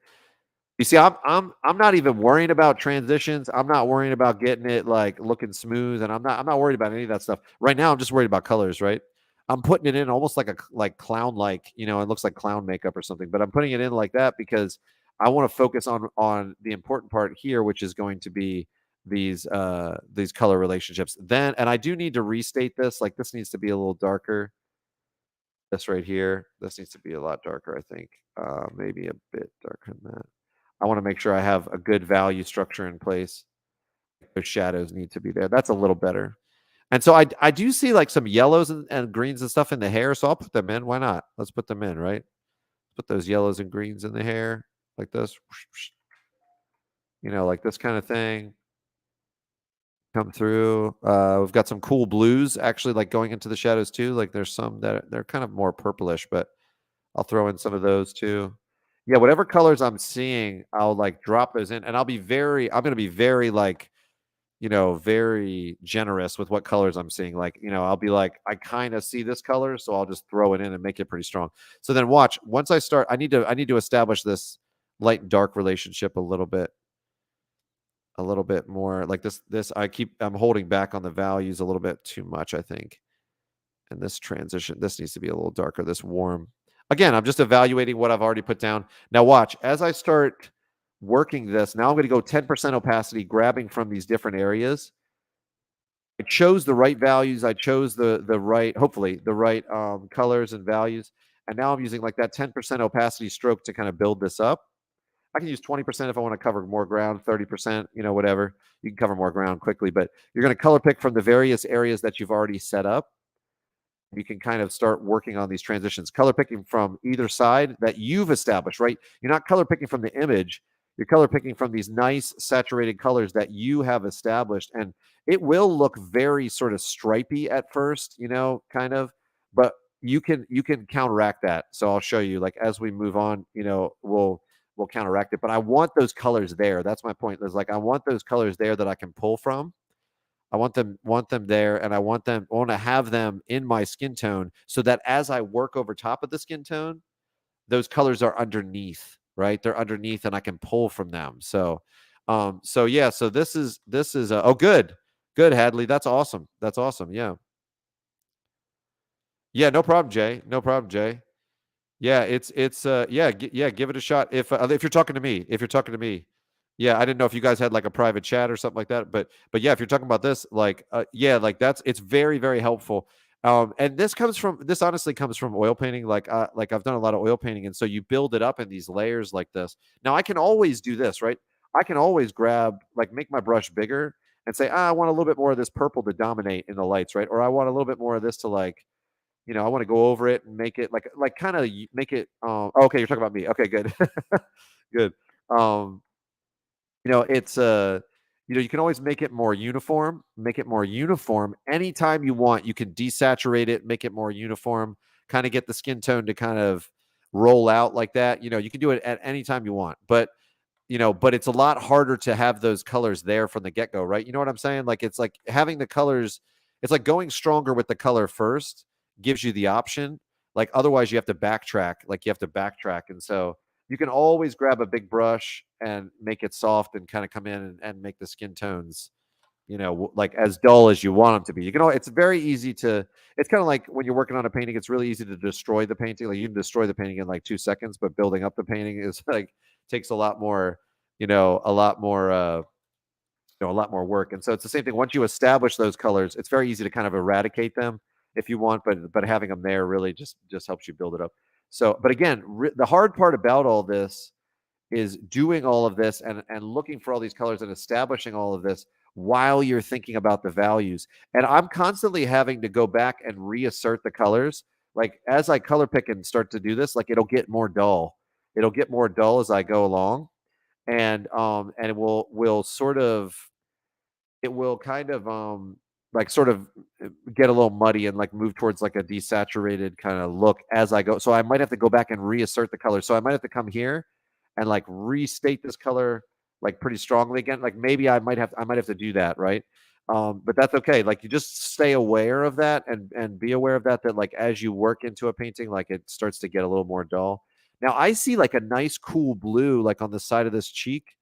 A: You see, I'm not even worrying about transitions. I'm not worrying about getting it like looking smooth, and I'm not worried about any of that stuff. Right now, I'm just worried about colors, right? I'm putting it in almost like a like clown it looks like clown makeup or something, but I'm putting it in like that because I want to focus on the important part here, which is going to be these color relationships. Then and I do need to restate this, like this needs to be a little darker. This right here, this needs to be a lot darker, I think. Maybe a bit darker than that. I want to make sure I have a good value structure in place. Those shadows need to be there. That's a little better. And so I do see like some yellows and greens and stuff in the hair. So I'll put them in. Why not? Let's put them in, right? Put those yellows and greens in the hair like this. Like this kind of thing. Come through. We've got some cool blues actually like going into the shadows too. Like there's some that they're kind of more purplish, but I'll throw in some of those too. Yeah, whatever colors I'm seeing, I'll like drop those in and I'm going to be very like, very generous with what colors I'm seeing. Like, I'll be like, I kind of see this color, so I'll just throw it in and make it pretty strong. So then watch, once I start, I need to establish this light and dark relationship a little bit more like this. I'm holding back on the values a little bit too much, I think. And this transition, this needs to be a little darker, this warm. Again, I'm just evaluating what I've already put down. Now watch, as I start working this, now I'm going to go 10% opacity, grabbing from these different areas. I chose the right values. I chose the right, hopefully, the right colors and values. And now I'm using like that 10% opacity stroke to kind of build this up. I can use 20% if I want to cover more ground, 30%, whatever. You can cover more ground quickly, but you're going to color pick from the various areas that you've already set up. You can kind of start working on these transitions, color picking from either side that you've established, right? You're not color picking from the image. You're color picking from these nice saturated colors that you have established. And it will look very sort of stripy at first, kind of, but you can counteract that. So I'll show you like as we move on, we'll counteract it. But I want those colors there. That's my point. There's like I want those colors there that I can pull from. I want them there, and I want to have them in my skin tone so that as I work over top of the skin tone, those colors are underneath, right? They're underneath, and I can pull from them. So yeah. So this is oh good Hadley. That's awesome. That's awesome. Yeah, yeah. No problem, Jay. No problem, Jay. Yeah, yeah, give it a shot. If you're talking to me, yeah, I didn't know if you guys had like a private chat or something like that, but yeah, if you're talking about this, like, yeah, like it's very very helpful. And this honestly comes from oil painting. Like I've done a lot of oil painting, and so you build it up in these layers like this. Now I can always do this, right? I can always grab like make my brush bigger and say, I want a little bit more of this purple to dominate in the lights, right? Or I want a little bit more of this to like I want to go over it and make it like kind of make it. Okay, you're talking about me. Okay, good, good. Um, it's you can always make it more uniform. Make it more uniform anytime you want. You can desaturate it, make it more uniform. kind of get the skin tone to kind of roll out like that. You can do it at any time you want, but it's a lot harder to have those colors there from the get-go, right? You know what I'm saying? Like, it's like having the colors, it's like going stronger with the color first gives you the option. Like, otherwise you have to backtrack. Like, you have to backtrack. And so you can always grab a big brush and make it soft and kind of come in and make the skin tones, like as dull as you want them to be. It's very easy to, it's kind of like when you're working on a painting, it's really easy to destroy the painting. Like, you can destroy the painting in like 2 seconds, but building up the painting is like, takes a lot more, a lot more, a lot more work. And so it's the same thing. Once you establish those colors, it's very easy to kind of eradicate them if you want, but having them there really just helps you build it up. So, but again, the hard part about all this is doing all of this and looking for all these colors and establishing all of this while you're thinking about the values. And I'm constantly having to go back and reassert the colors. Like, as I color pick and start to do this, like, it'll get more dull. It'll get more dull as I go along. And it will sort of, it will kind of like sort of get a little muddy and like move towards like a desaturated kind of look as I go. So I might have to go back and reassert the color. So I might have to come here and like restate this color like pretty strongly again. Like, maybe I might have to do that, right? But that's okay. Like, you just stay aware of that and be aware of that like as you work into a painting, like, it starts to get a little more dull. Now I see like a nice cool blue like on the side of this cheek.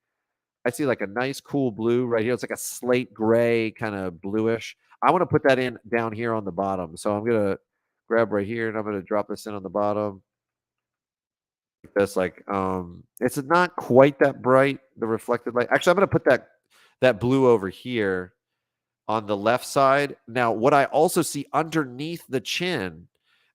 A: I see like a nice cool blue right here. It's like a slate gray kind of bluish. I want to put that in down here on the bottom. So I'm gonna grab right here and I'm gonna drop this in on the bottom. Like this, like it's not quite that bright, the reflected light. Actually, I'm gonna put that blue over here on the left side. Now, what I also see underneath the chin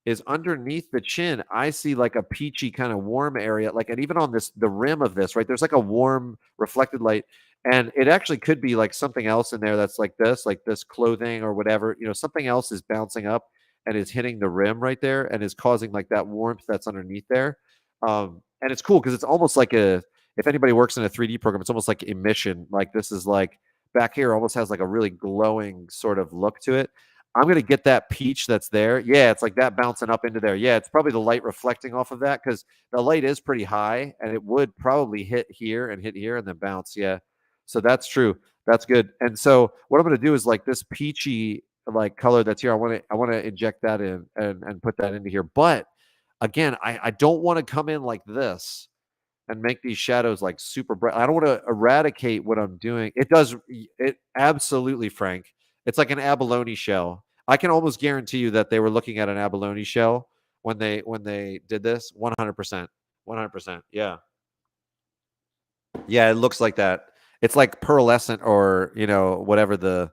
A: is I see like a peachy kind of warm area, like, and even on the rim of this, right? There's like a warm reflected light, and it actually could be like something else in there that's like this clothing or whatever, something else is bouncing up and is hitting the rim right there and is causing like that warmth that's underneath there. And it's cool because it's almost like if anybody works in a 3D program, it's almost like emission. Like, this is like, back here almost has like a really glowing sort of look to it. I'm going to get that peach that's there. Yeah, it's like that bouncing up into there. Yeah, it's probably the light reflecting off of that because the light is pretty high and it would probably hit here and then bounce. Yeah. So that's true. That's good. And so what I'm going to do is like this peachy like color that's here. I want to inject that in and put that into here. But again, I don't want to come in like this and make these shadows like super bright. I don't want to eradicate what I'm doing. It absolutely, Frank. It's like an abalone shell. I can almost guarantee you that they were looking at an abalone shell when they did this. 100%. 100%. Yeah. Yeah, it looks like that. It's like pearlescent or, whatever the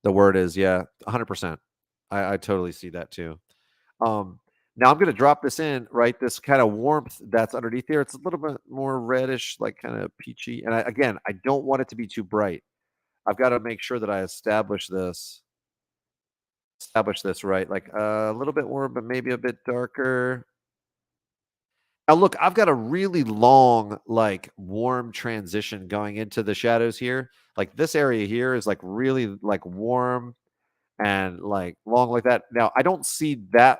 A: word is. Yeah, 100%. I totally see that too. Um, Now I'm going to drop this in, right? This kind of warmth that's underneath here. It's a little bit more reddish, like kind of peachy. And again, I don't want it to be too bright. I've got to make sure that I establish this right. Like a little bit warm, but maybe a bit darker. Now look, I've got a really long, like warm transition going into the shadows here. Like, this area here is like really like warm and like long like that. Now I don't see that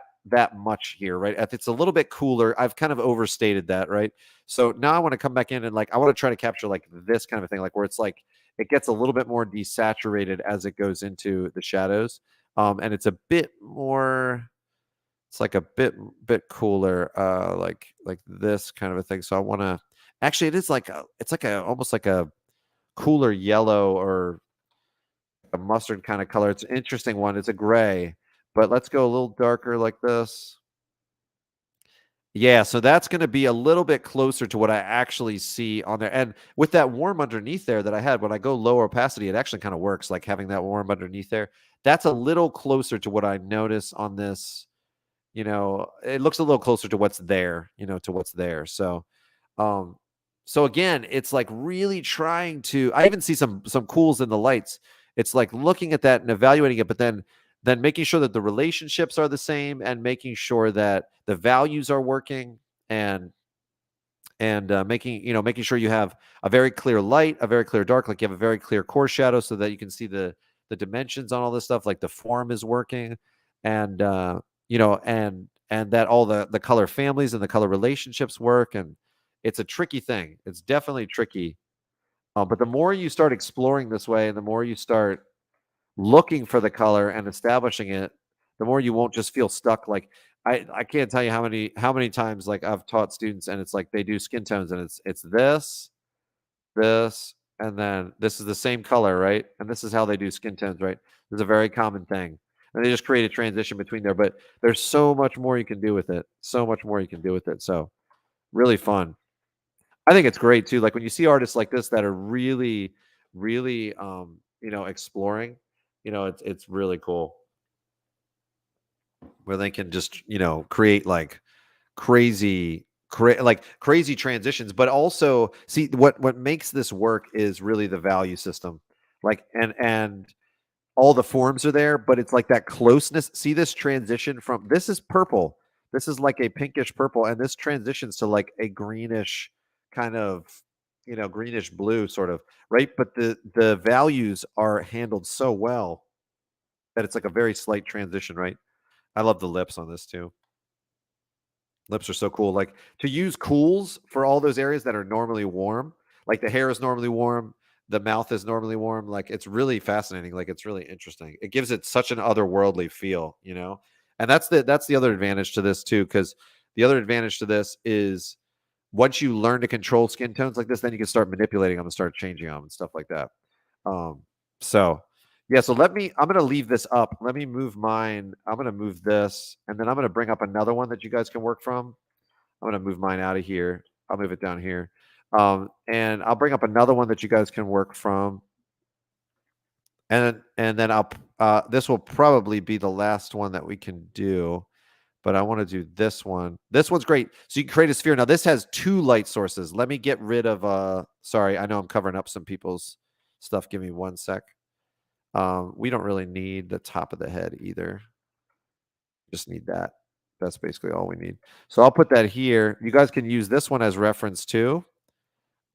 A: much here, right? If it's a little bit cooler, I've kind of overstated that, right? So now I want to come back in and like I want to try to capture like this kind of a thing, like where it's like it gets a little bit more desaturated as it goes into the shadows. And it's a bit more, it's like a bit cooler, like this kind of a thing. So I want to actually, it's like a almost like a cooler yellow or a mustard kind of color. It's an interesting one. It's a gray, but let's go a little darker like this. Yeah, so that's going to be a little bit closer to what I actually see on there. And with that warm underneath there that I had, when I go lower opacity, it actually kind of works, like having that warm underneath there. That's a little closer to what I notice on this. It looks a little closer to what's there, to what's there. Um, so again, it's like really trying to, I even see some cools in the lights. It's like looking at that and evaluating it, but then making sure that the relationships are the same and making sure that the values are working and making sure you have a very clear light, a very clear dark, like you have a very clear core shadow so that you can see the dimensions on all this stuff, like the form is working and and that all the color families and the color relationships work, and it's a tricky thing. It's definitely tricky. But the more you start exploring this way, and the more you start looking for the color and establishing it, the more you won't just feel stuck. Like I can't tell you how many times like I've taught students and it's like they do skin tones and it's this, and then this is the same color, right? And this is how they do skin tones, right? It's a very common thing. And they just create a transition between there. But there's so much more you can do with it. So much more you can do with it. So really fun. I think it's great too. Like when you see artists like this that are really, really exploring, it's really cool where they can just, create like crazy transitions, but also see what makes this work is really the value system. Like and all the forms are there, but it's like that closeness. See this transition from this is purple. This is like a pinkish purple, and this transitions to like a greenish kind of, greenish blue sort of, right? But the values are handled so well that it's like a very slight transition, right? I love the lips on this too. Lips are so cool. Like to use cools for all those areas that are normally warm, like the hair is normally warm, the mouth is normally warm. Like it's really fascinating. Like it's really interesting. It gives it such an otherworldly feel. And that's the other advantage to this too, because the other advantage to this is once you learn to control skin tones like this, then you can start manipulating them and start changing them and stuff like that. Um, so yeah, so I'm gonna leave this up. Let me move mine. I'm gonna move this, and then I'm gonna bring up another one that you guys can work from. I'm gonna move mine out of here. I'll move it down here. And I'll bring up another one that you guys can work from. And then this will probably be the last one that we can do, but I want to do this one. This one's great. So you can create a sphere. Now this has two light sources. Let me get rid of sorry, I know I'm covering up some people's stuff. Give me one sec. We don't really need the top of the head either. Just need that. That's basically all we need. So I'll put that here. You guys can use this one as reference too,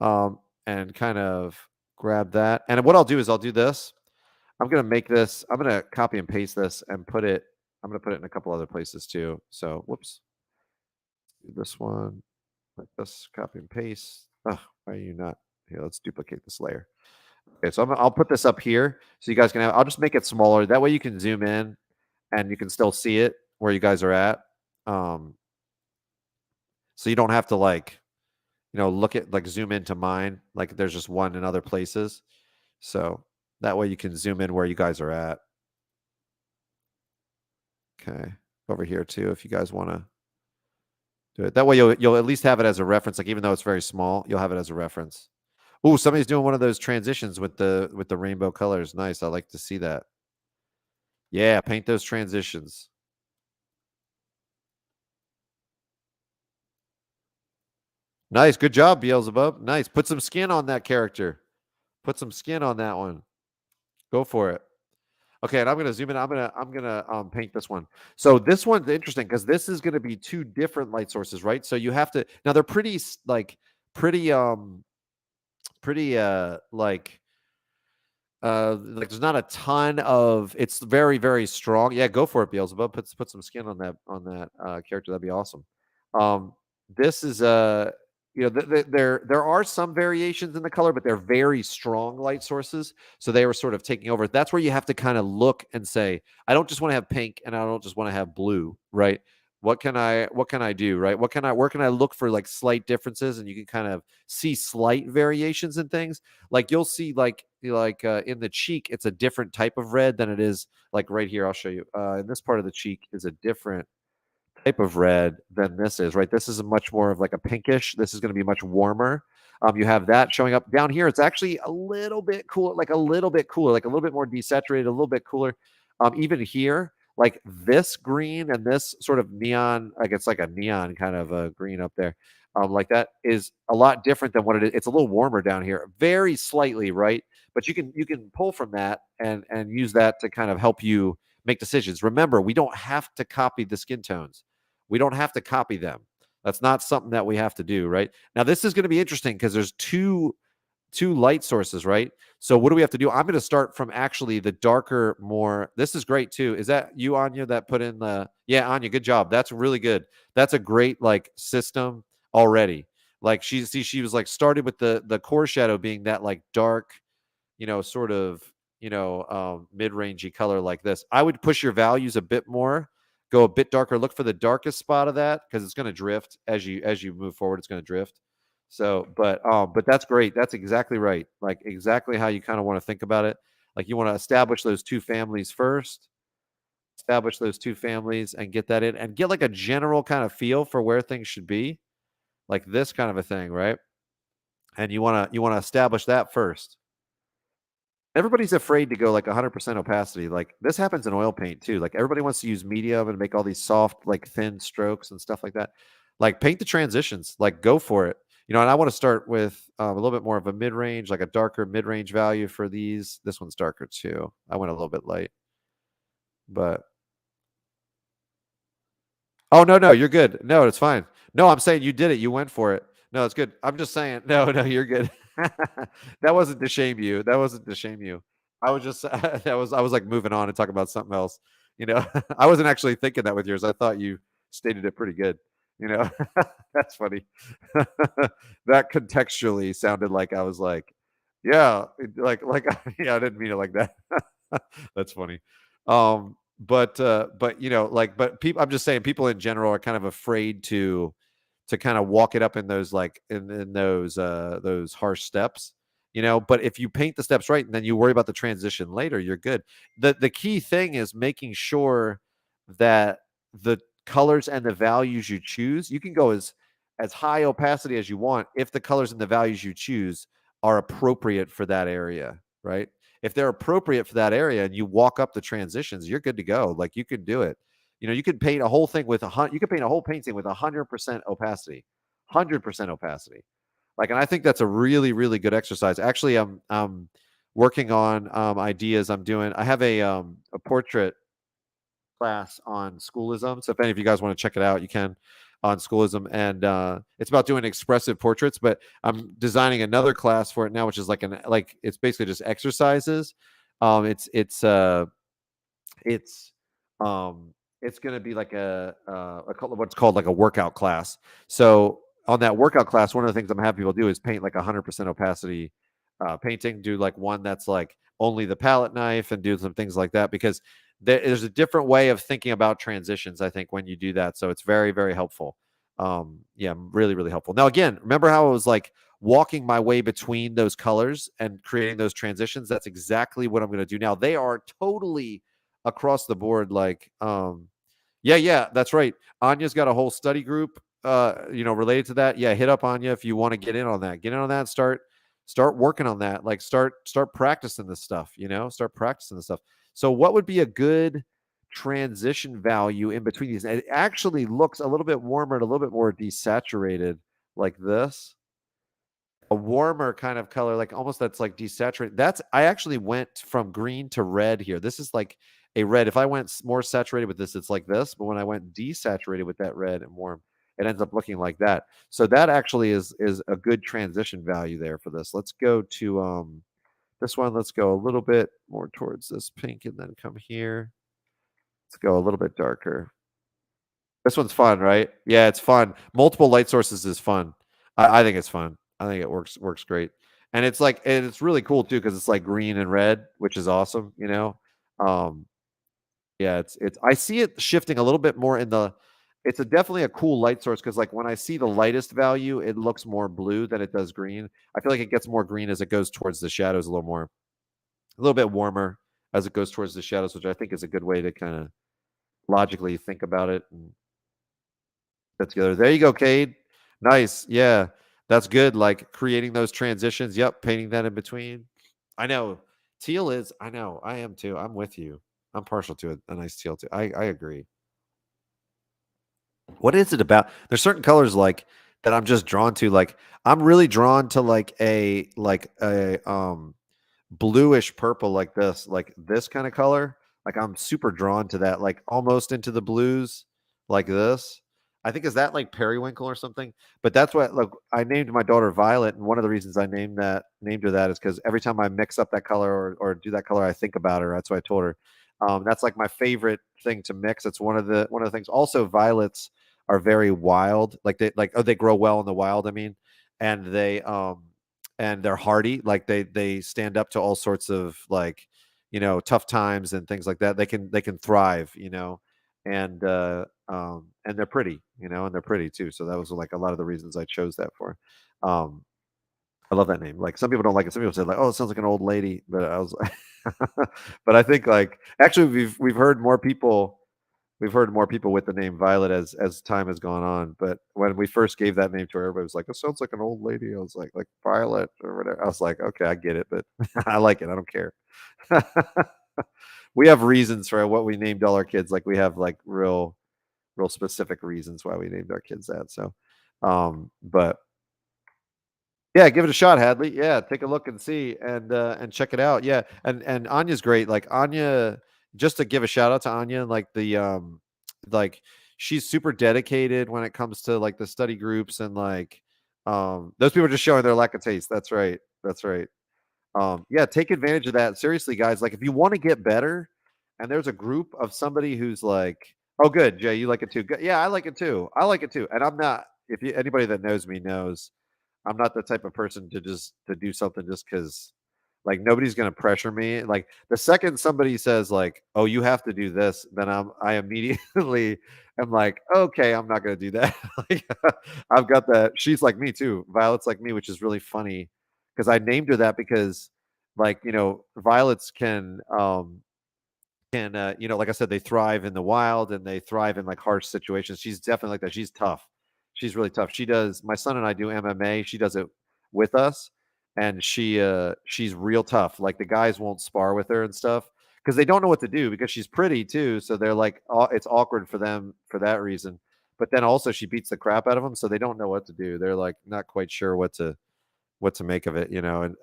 A: and kind of grab that. And what I'll do is I'll do this. I'm going to make this. I'm going to copy and paste this and put it. I'm going to put it in a couple other places too. So whoops. Do this one. Like this. Copy and paste. Oh, why are you not? Here, let's duplicate this layer. Okay, so I'll put this up here so you guys can have. I'll just make it smaller. That way you can zoom in and you can still see it where you guys are at. So you don't have to look at like zoom into mine. Like there's just one in other places. So that way you can zoom in where you guys are at. Okay, over here too if you guys want to do it. That way you'll at least have it as a reference. Like even though it's very small, you'll have it as a reference. Oh, somebody's doing one of those transitions with the rainbow colors. Nice. I like to see that. Yeah, paint those transitions. Nice. Good job, Beelzebub. Nice. Put some skin on that character. Put some skin on that one. Go for it. Okay, and I'm gonna zoom in. I'm gonna paint this one. So this one's interesting because this is gonna be two different light sources, right? So you have to now they're pretty pretty like there's not a ton of it's very very strong. Yeah, go for it, Beelzebub. Put some skin on that character. That'd be awesome. This is there are some variations in the color, but they're very strong light sources. So they were sort of taking over. That's where you have to kind of look and say, I don't just want to have pink and I don't just want to have blue, right? What can I do, right? Where can I look for like slight differences, and you can kind of see slight variations in things. Like you'll see in the cheek, it's a different type of red than it is like right here. I'll show you. In this part of the cheek is a different type of red than this is, right? This is a much more of like a pinkish. This is going to be much warmer. You have that showing up down here. It's actually a little bit cooler, like a little bit cooler, like a little bit more desaturated, a little bit cooler. Even here, like this green and this sort of neon, like it's like a neon kind of a green up there. Like that is a lot different than what it is. It's a little warmer down here, very slightly, right? But you can pull from that and use that to kind of help you make decisions. Remember, we don't have to copy the skin tones. We don't have to copy them. That's not something that we have to do, right? Now, this is going to be interesting because there's two two light sources, right? So what do we have to do? I'm going to start from actually the darker, more. This is great too. Is that you, Anya, that put in the? Yeah, Anya, good job. That's really good. That's a great like system already. Like she was like started with the core shadow being that like dark, sort of, mid-rangey color like this. I would push your values a bit more, go a bit darker, look for the darkest spot of that because it's going to drift as you move forward. It's going to drift. So, but that's great. That's exactly right. Like exactly how you kind of want to think about it. Like you want to establish those two families first, establish those two families and get that in and get like a general kind of feel for where things should be, like this kind of a thing, right? And you want to establish that first. Everybody's afraid to go like 100% opacity. Like this happens in oil paint too. Like everybody wants to use medium and make all these soft, like thin strokes and stuff like that. Like paint the transitions. Like go for it. And I want to start with a little bit more of a mid range, like a darker mid range value for these. This one's darker too. I went a little bit light, but oh, no, no, you're good. No, it's fine. No, I'm saying you did it. You went for it. No, it's good. I'm just saying, no, no, you're good. That wasn't to shame you. That wasn't to shame you. I was just I was like moving on and talking about something else. I wasn't actually thinking that with yours. I thought you stated it pretty good. You know, that's funny. That contextually sounded like I was like, yeah, like yeah, I didn't mean it like that. That's funny. But like people, I'm just saying people in general are kind of afraid to kind of walk it up in those like in those harsh steps. But if you paint the steps right and then you worry about the transition later, you're good. The key thing is making sure that the colors and the values you choose, you can go as high opacity as you want if the colors and the values you choose are appropriate for that area, right? If they're appropriate for that area and you walk up the transitions, you're good to go. Like you can do it. You could paint a whole thing with you could paint a whole painting with 100% opacity, 100% opacity. Like, and I think that's a really, really good exercise. Actually, I'm working on ideas. I have a portrait class on schoolism. So if any of you guys want to check it out, you can on schoolism, and it's about doing expressive portraits. But I'm designing another class for it now, which is like it's basically just exercises. It's it's going to be like what's called like a workout class. So on that workout class, one of the things I'm having people do is paint like 100% opacity painting. Do like one that's like only the palette knife and do some things like that because there's a different way of thinking about transitions. I think when you do that, so it's very, very helpful. Yeah, really, really helpful. Now again, remember how I was like walking my way between those colors and creating those transitions? That's exactly what I'm going to do now. They are totally across the board. Like, yeah, that's right. Anya's got a whole study group, related to that. Yeah, hit up Anya if you want to get in on that. Get in on that. Start working on that. Like, start practicing this stuff. Start practicing this stuff. So, what would be a good transition value in between these? It actually looks a little bit warmer and a little bit more desaturated, like this. A warmer kind of color, like almost that's like desaturated. I actually went from green to red here. This is like a red. If I went more saturated with this, it's like this. But when I went desaturated with that red and warm, it ends up looking like that. So that actually is a good transition value there for this. Let's go to this one. Let's go a little bit more towards this pink and then come here. Let's go a little bit darker. This one's fun, right? Yeah, it's fun. Multiple light sources is fun. I think it's fun. I think it works great. And it's really cool too because it's like green and red, which is awesome. Um, yeah, it's I see it shifting a little bit more in the it's definitely a cool light source because like when I see the lightest value, it looks more blue than it does green. I feel like it gets more green as it goes towards the shadows a little bit warmer as it goes towards the shadows, which I think is a good way to kind of logically think about it and that together. There you go, Cade. Nice. Yeah. That's good. Like creating those transitions. Yep. Painting that in between. I know. Teal is, I know. I am too. I'm with you. I'm partial to a nice teal too. I agree. What is it about? There's certain colors like that I'm just drawn to. Like I'm really drawn to like a bluish purple like this kind of color. Like I'm super drawn to that, like almost into the blues like this. I think is that like periwinkle or something? But that's what look, I named my daughter Violet, and one of the reasons I named her that is because every time I mix up that color or do that color, I think about her. That's what I told her. That's like my favorite thing to mix. It's one of the things. Also, violets are very wild. Like they grow well in the wild, I mean, and they're hardy. Like they stand up to all sorts of like, tough times and things like that. They can thrive, and they're pretty, and they're pretty too. So that was like a lot of the reasons I chose that for. Um, I love that name. Like some people don't like it. Some people say like, "Oh, it sounds like an old lady," but I was, but I think like actually we've heard more people with the name Violet as time has gone on. But when we first gave that name to her, everybody was like, "It sounds like an old lady." I was like Violet or whatever. I was like, okay, I get it, but I like it. I don't care. We have reasons for what we named all our kids. Like we have like real specific reasons why we named our kids that. So, but yeah, give it a shot, Hadley. Yeah, take a look and see and check it out. Yeah, and Anya's great. Like Anya, just to give a shout out to Anya, like like she's super dedicated when it comes to like the study groups and like those people are just showing their lack of taste. That's right. That's right. Yeah, take advantage of that. Seriously, guys, like if you want to get better and there's a group of somebody who's like, oh good, Jay, you like it too. Good. Yeah, I like it too. I like it too. And I'm not, if you anybody that knows me knows I'm not the type of person to do something just because like nobody's gonna pressure me. Like the second somebody says like, "Oh, you have to do this," then I immediately am like, "Okay, I'm not gonna do that." Like, I've got that. She's like me too. Violet's like me, which is really funny because I named her that because like violets can like I said, they thrive in the wild and they thrive in like harsh situations. She's definitely like that. She's tough. She's really tough. She does my son and I do MMA. She does it with us, and she's real tough. Like the guys won't spar with her and stuff because they don't know what to do because she's pretty too. So they're like, it's awkward for them for that reason. But then also she beats the crap out of them, so they don't know what to do. They're like not quite sure what to make of it,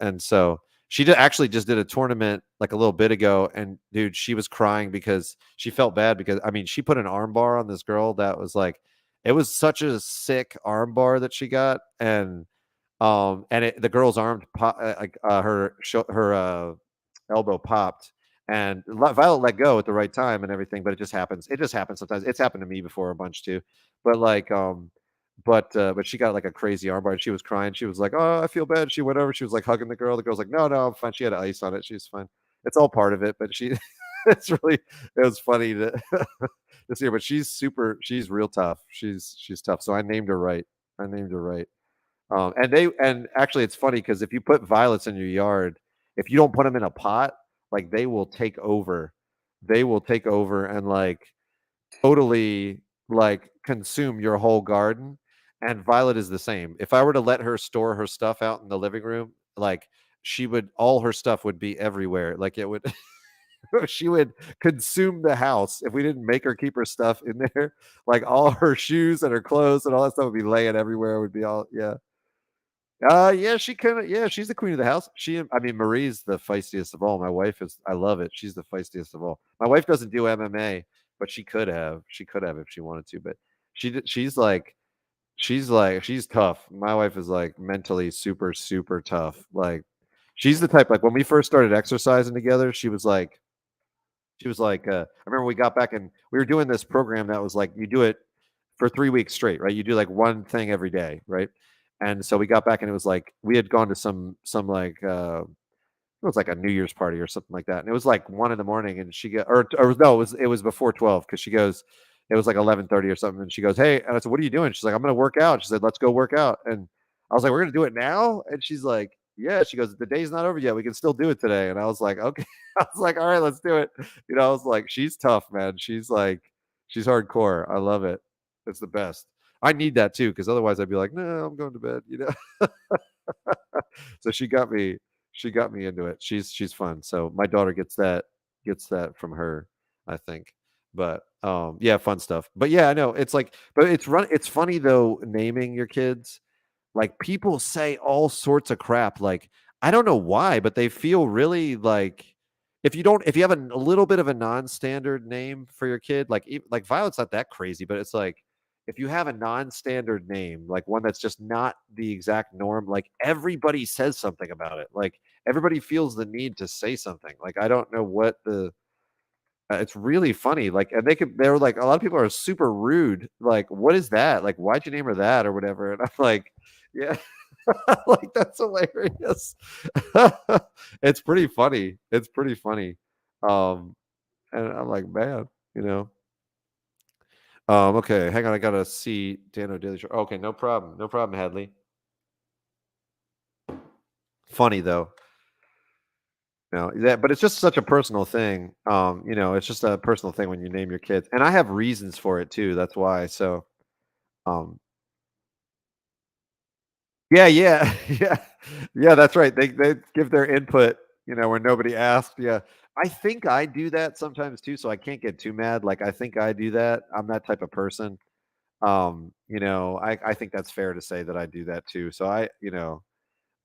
A: and so she actually just did a tournament like a little bit ago, and dude, she was crying because she felt bad because I mean she put an arm bar on this girl that was like it was such a sick arm bar that she got, and the girl's arm her elbow popped, and Violet let go at the right time and everything, but it just happens sometimes. It's happened to me before a bunch too, but like but she got like a crazy armbar and she was crying. She was like, "Oh, I feel bad." She went over. She was like hugging the girl. The girl's like, "No, no, I'm fine." She had ice on it. She's fine. It's all part of it. But it was funny to see her. But she's real tough. She's tough. So I named her right. I named her right. And actually, it's funny because if you put violets in your yard, if you don't put them in a pot, like they will take over. They will take over and like totally like consume your whole garden. And Violet is the same. If I were to let her store her stuff out in the living room, like all her stuff would be everywhere. Like it would, she would consume the house if we didn't make her keep her stuff in there. Like all her shoes and her clothes and all that stuff would be laying everywhere. It would be all, yeah. Yeah, yeah, she's the queen of the house. I mean, Marie's the feistiest of all. My wife is, I love it. She's the feistiest of all. My wife doesn't do MMA, but she could have. She could have if she wanted to, but she's tough. My wife is like mentally super, super tough. Like, she's the type, like, when we first started exercising together, I remember we got back and we were doing this program that was like, you do it for 3 weeks straight, right? You do like one thing every day, right? And so we got back and it was like we had gone to some like it was like a New Year's party or something like that. And it was like 1 in the morning and she got or no, it was before 12 because she goes, it was like 11:30 or something. And she goes, "Hey," and I said, "What are you doing?" She's like, "I'm gonna work out." She said, "Let's go work out." And I was like, "We're gonna do it now?" And she's like, "Yeah." She goes, "The day's not over yet. We can still do it today." And I was like, "Okay." I was like, "All right, let's do it." I was like, she's tough, man. She's hardcore. I love it. It's the best. I need that too, because otherwise I'd be like, "No, I'm going to bed." So she got me into it. She's fun. So my daughter gets that from her, I think. But yeah, fun stuff. But yeah, I know. It's like but it's funny though naming your kids. Like people say all sorts of crap. Like I don't know why, but they feel really like if you have a little bit of a non-standard name for your kid, like like Violet's not that crazy, but it's like if you have a non-standard name, like one that's just not the exact norm, like everybody says something about it. Like everybody feels the need to say something. Like I don't know what the it's really funny. Like, and they're like, a lot of people are super rude. Like, what is that? Like, why'd you name her that or whatever? And I'm like, yeah, like that's hilarious. It's pretty funny. It's pretty funny. Um, and I'm like, man, you know. Okay, hang on. I gotta see Dano Daily Show. Okay, no problem. No problem, Hadley. Funny though. But it's just such a personal thing. It's just a personal thing when you name your kids. And I have reasons for it too. That's why. So um yeah, yeah, yeah. Yeah, that's right. They give their input, when nobody asked. Yeah. I think I do that sometimes too, so I can't get too mad. Like I think I do that. I'm that type of person. I think that's fair to say that I do that too. So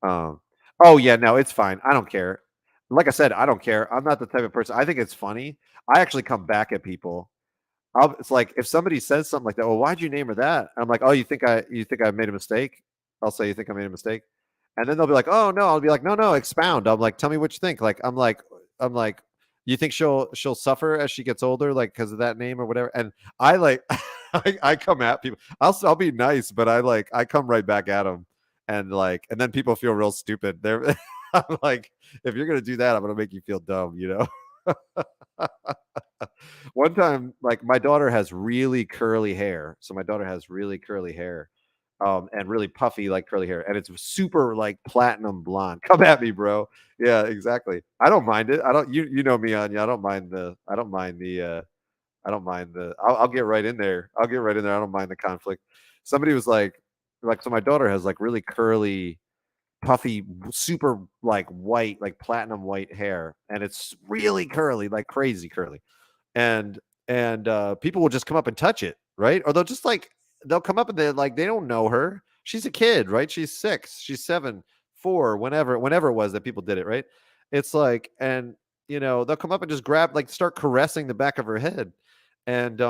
A: um oh yeah, no, it's fine. I don't care. Like I said, I don't care. I'm not the type of person. I think it's funny. I actually come back at people. It's like if somebody says something like that, well, why'd you name her that? I'm like, oh, you think I made a mistake? I'll say, you think I made a mistake? And then they'll be like, oh no, I'll be like, no, no, expound. I'm like, tell me what you think. Like, I'm like, you think she'll suffer as she gets older, like because of that name or whatever? And I like, I come at people. I'll be nice, but I come right back at them, and then people feel real stupid. They're I'm like, if you're gonna do that, I'm gonna make you feel dumb. One time, like my daughter has really curly hair. So my daughter has really curly hair, and really puffy, like curly hair, and it's super like platinum blonde. Come at me, bro. Yeah, exactly. I don't mind it. I don't. You know me, Anya. I don't mind the. I don't mind the. I don't mind the. I'll get right in there. I'll get right in there. I don't mind the conflict. Somebody was like, so my daughter has like really curly, puffy, super like white, like platinum white hair, and it's really curly, like crazy curly, and people will just come up and touch it, right? Or they'll come up and they don't know her. She's a kid, right? She's 6, she's 7, 4, whenever it was that people did it, right? It's like, and they'll come up and just grab, like, start caressing the back of her head, and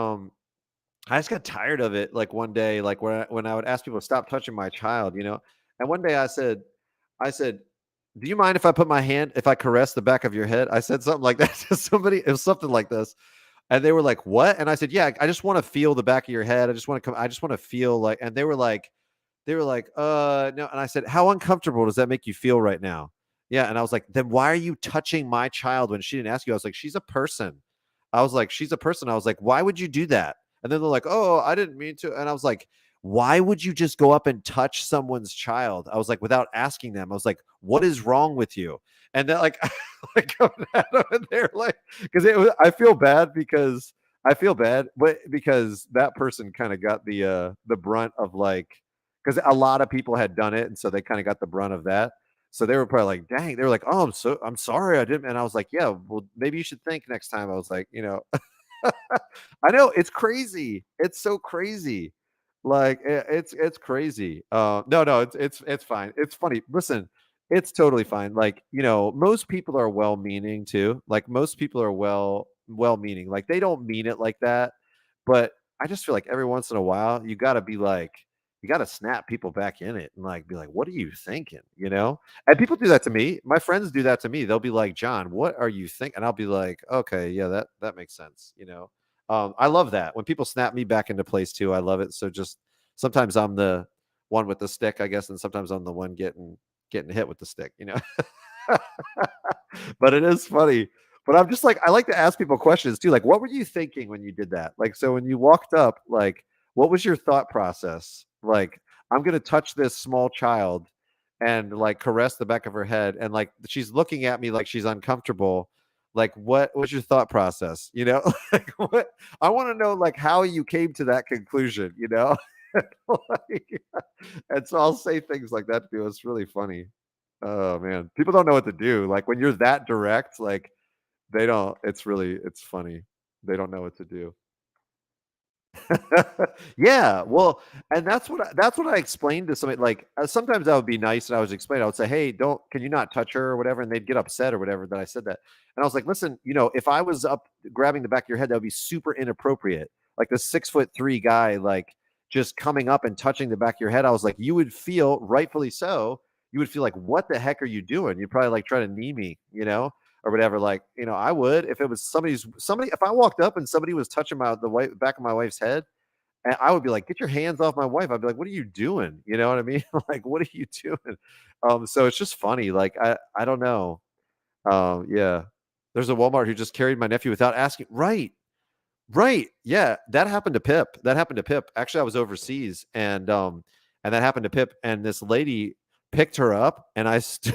A: I just got tired of it. Like one day, like when I would ask people to stop touching my child. And one day I said, "Do you mind if if I caress the back of your head?" I said something like that to somebody. It was something like this, and they were like, "What?" And I said, "Yeah, I just want to feel the back of your head. I just want to feel like." And they were like, no. And I said, "How uncomfortable does that make you feel right now?" Yeah. And I was like, "Then why are you touching my child when she didn't ask you?" I was like, "She's a person." I was like, "She's a person." I was like, "Why would you do that?" And then they're like, "Oh, I didn't mean to." And I was like, "Why would you just go up and touch someone's child?" I was like, without asking them. I was like, "What is wrong with you?" And they're like, like coming at them, and they're like, because I feel bad but because that person kind of got the brunt of, like, because a lot of people had done it, and so they kind of got the brunt of that. So they were probably like, "Dang," they were like, "Oh, I'm sorry, I didn't." And I was like, "Yeah, well, maybe you should think next time." I was like, I know it's crazy. It's so crazy. Like it's crazy. No, no, it's fine. It's funny. Listen, it's totally fine. Like, most people are well-meaning too. Like most people are well-meaning. Like they don't mean it like that, but I just feel like every once in a while you got to be like, you got to snap people back in it and like be like, "What are you thinking?" And people do that to me. My friends do that to me. They'll be like, "John, what are you thinking?" And I'll be like, "Okay, yeah, that makes sense." I love that when people snap me back into place too. I love it. So just sometimes I'm the one with the stick, I guess, and sometimes I'm the one getting hit with the stick. But it is funny. But I'm just like, I like to ask people questions too. Like, what were you thinking when you did that? Like, so when you walked up, like, what was your thought process? Like, I'm gonna touch this small child and like caress the back of her head, and like she's looking at me like she's uncomfortable. Like, what was your thought process? Like what I want to know, like how you came to that conclusion. Like, and so I'll say things like that to people. It's really funny. Oh man, people don't know what to do. Like when you're that direct, like they don't. It's funny. They don't know what to do. Yeah, well, and that's what I explained to somebody. Like sometimes I would be nice, and I was explaining. I would say, "Hey, don't can you not touch her or whatever?" And they'd get upset or whatever that I said that. And I was like, "Listen, if I was up grabbing the back of your head, that would be super inappropriate. Like the 6'3" guy, like just coming up and touching the back of your head, I was like, you would feel, rightfully so, you would feel like, what the heck are you doing? You'd probably like try to knee me, or whatever. Like, I would, if it was somebody, if I walked up and somebody was touching back of my wife's head, and I would be like, get your hands off my wife. I'd be like, what are you doing? You know what I mean? Like, what are you doing? So it's just funny. Like, I don't know. Yeah. There's a Walmart who just carried my nephew without asking. Right. Right. Yeah. That happened to Pip. That happened to Pip. Actually, I was overseas, and that happened to Pip. And this lady picked her up, and I stood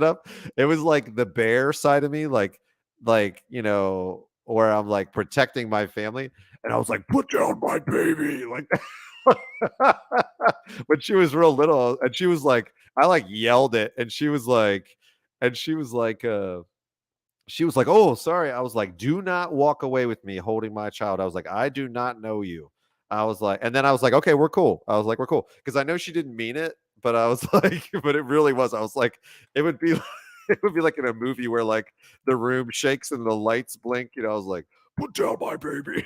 A: up. It was like the bear side of me, like, where I'm like protecting my family. And I was like, put down my baby. Like, when she was real little, and she was like, I like yelled it, and she was like, "Oh, sorry." I was like, "Do not walk away with me holding my child." I was like, "I do not know you." I was like, and then I was like, "Okay, we're cool." I was like, "We're cool," because I know she didn't mean it, but I was like, but it really was. I was like, it would be, it would be like in a movie where like the room shakes and the lights blink. I was like, "Put down my baby."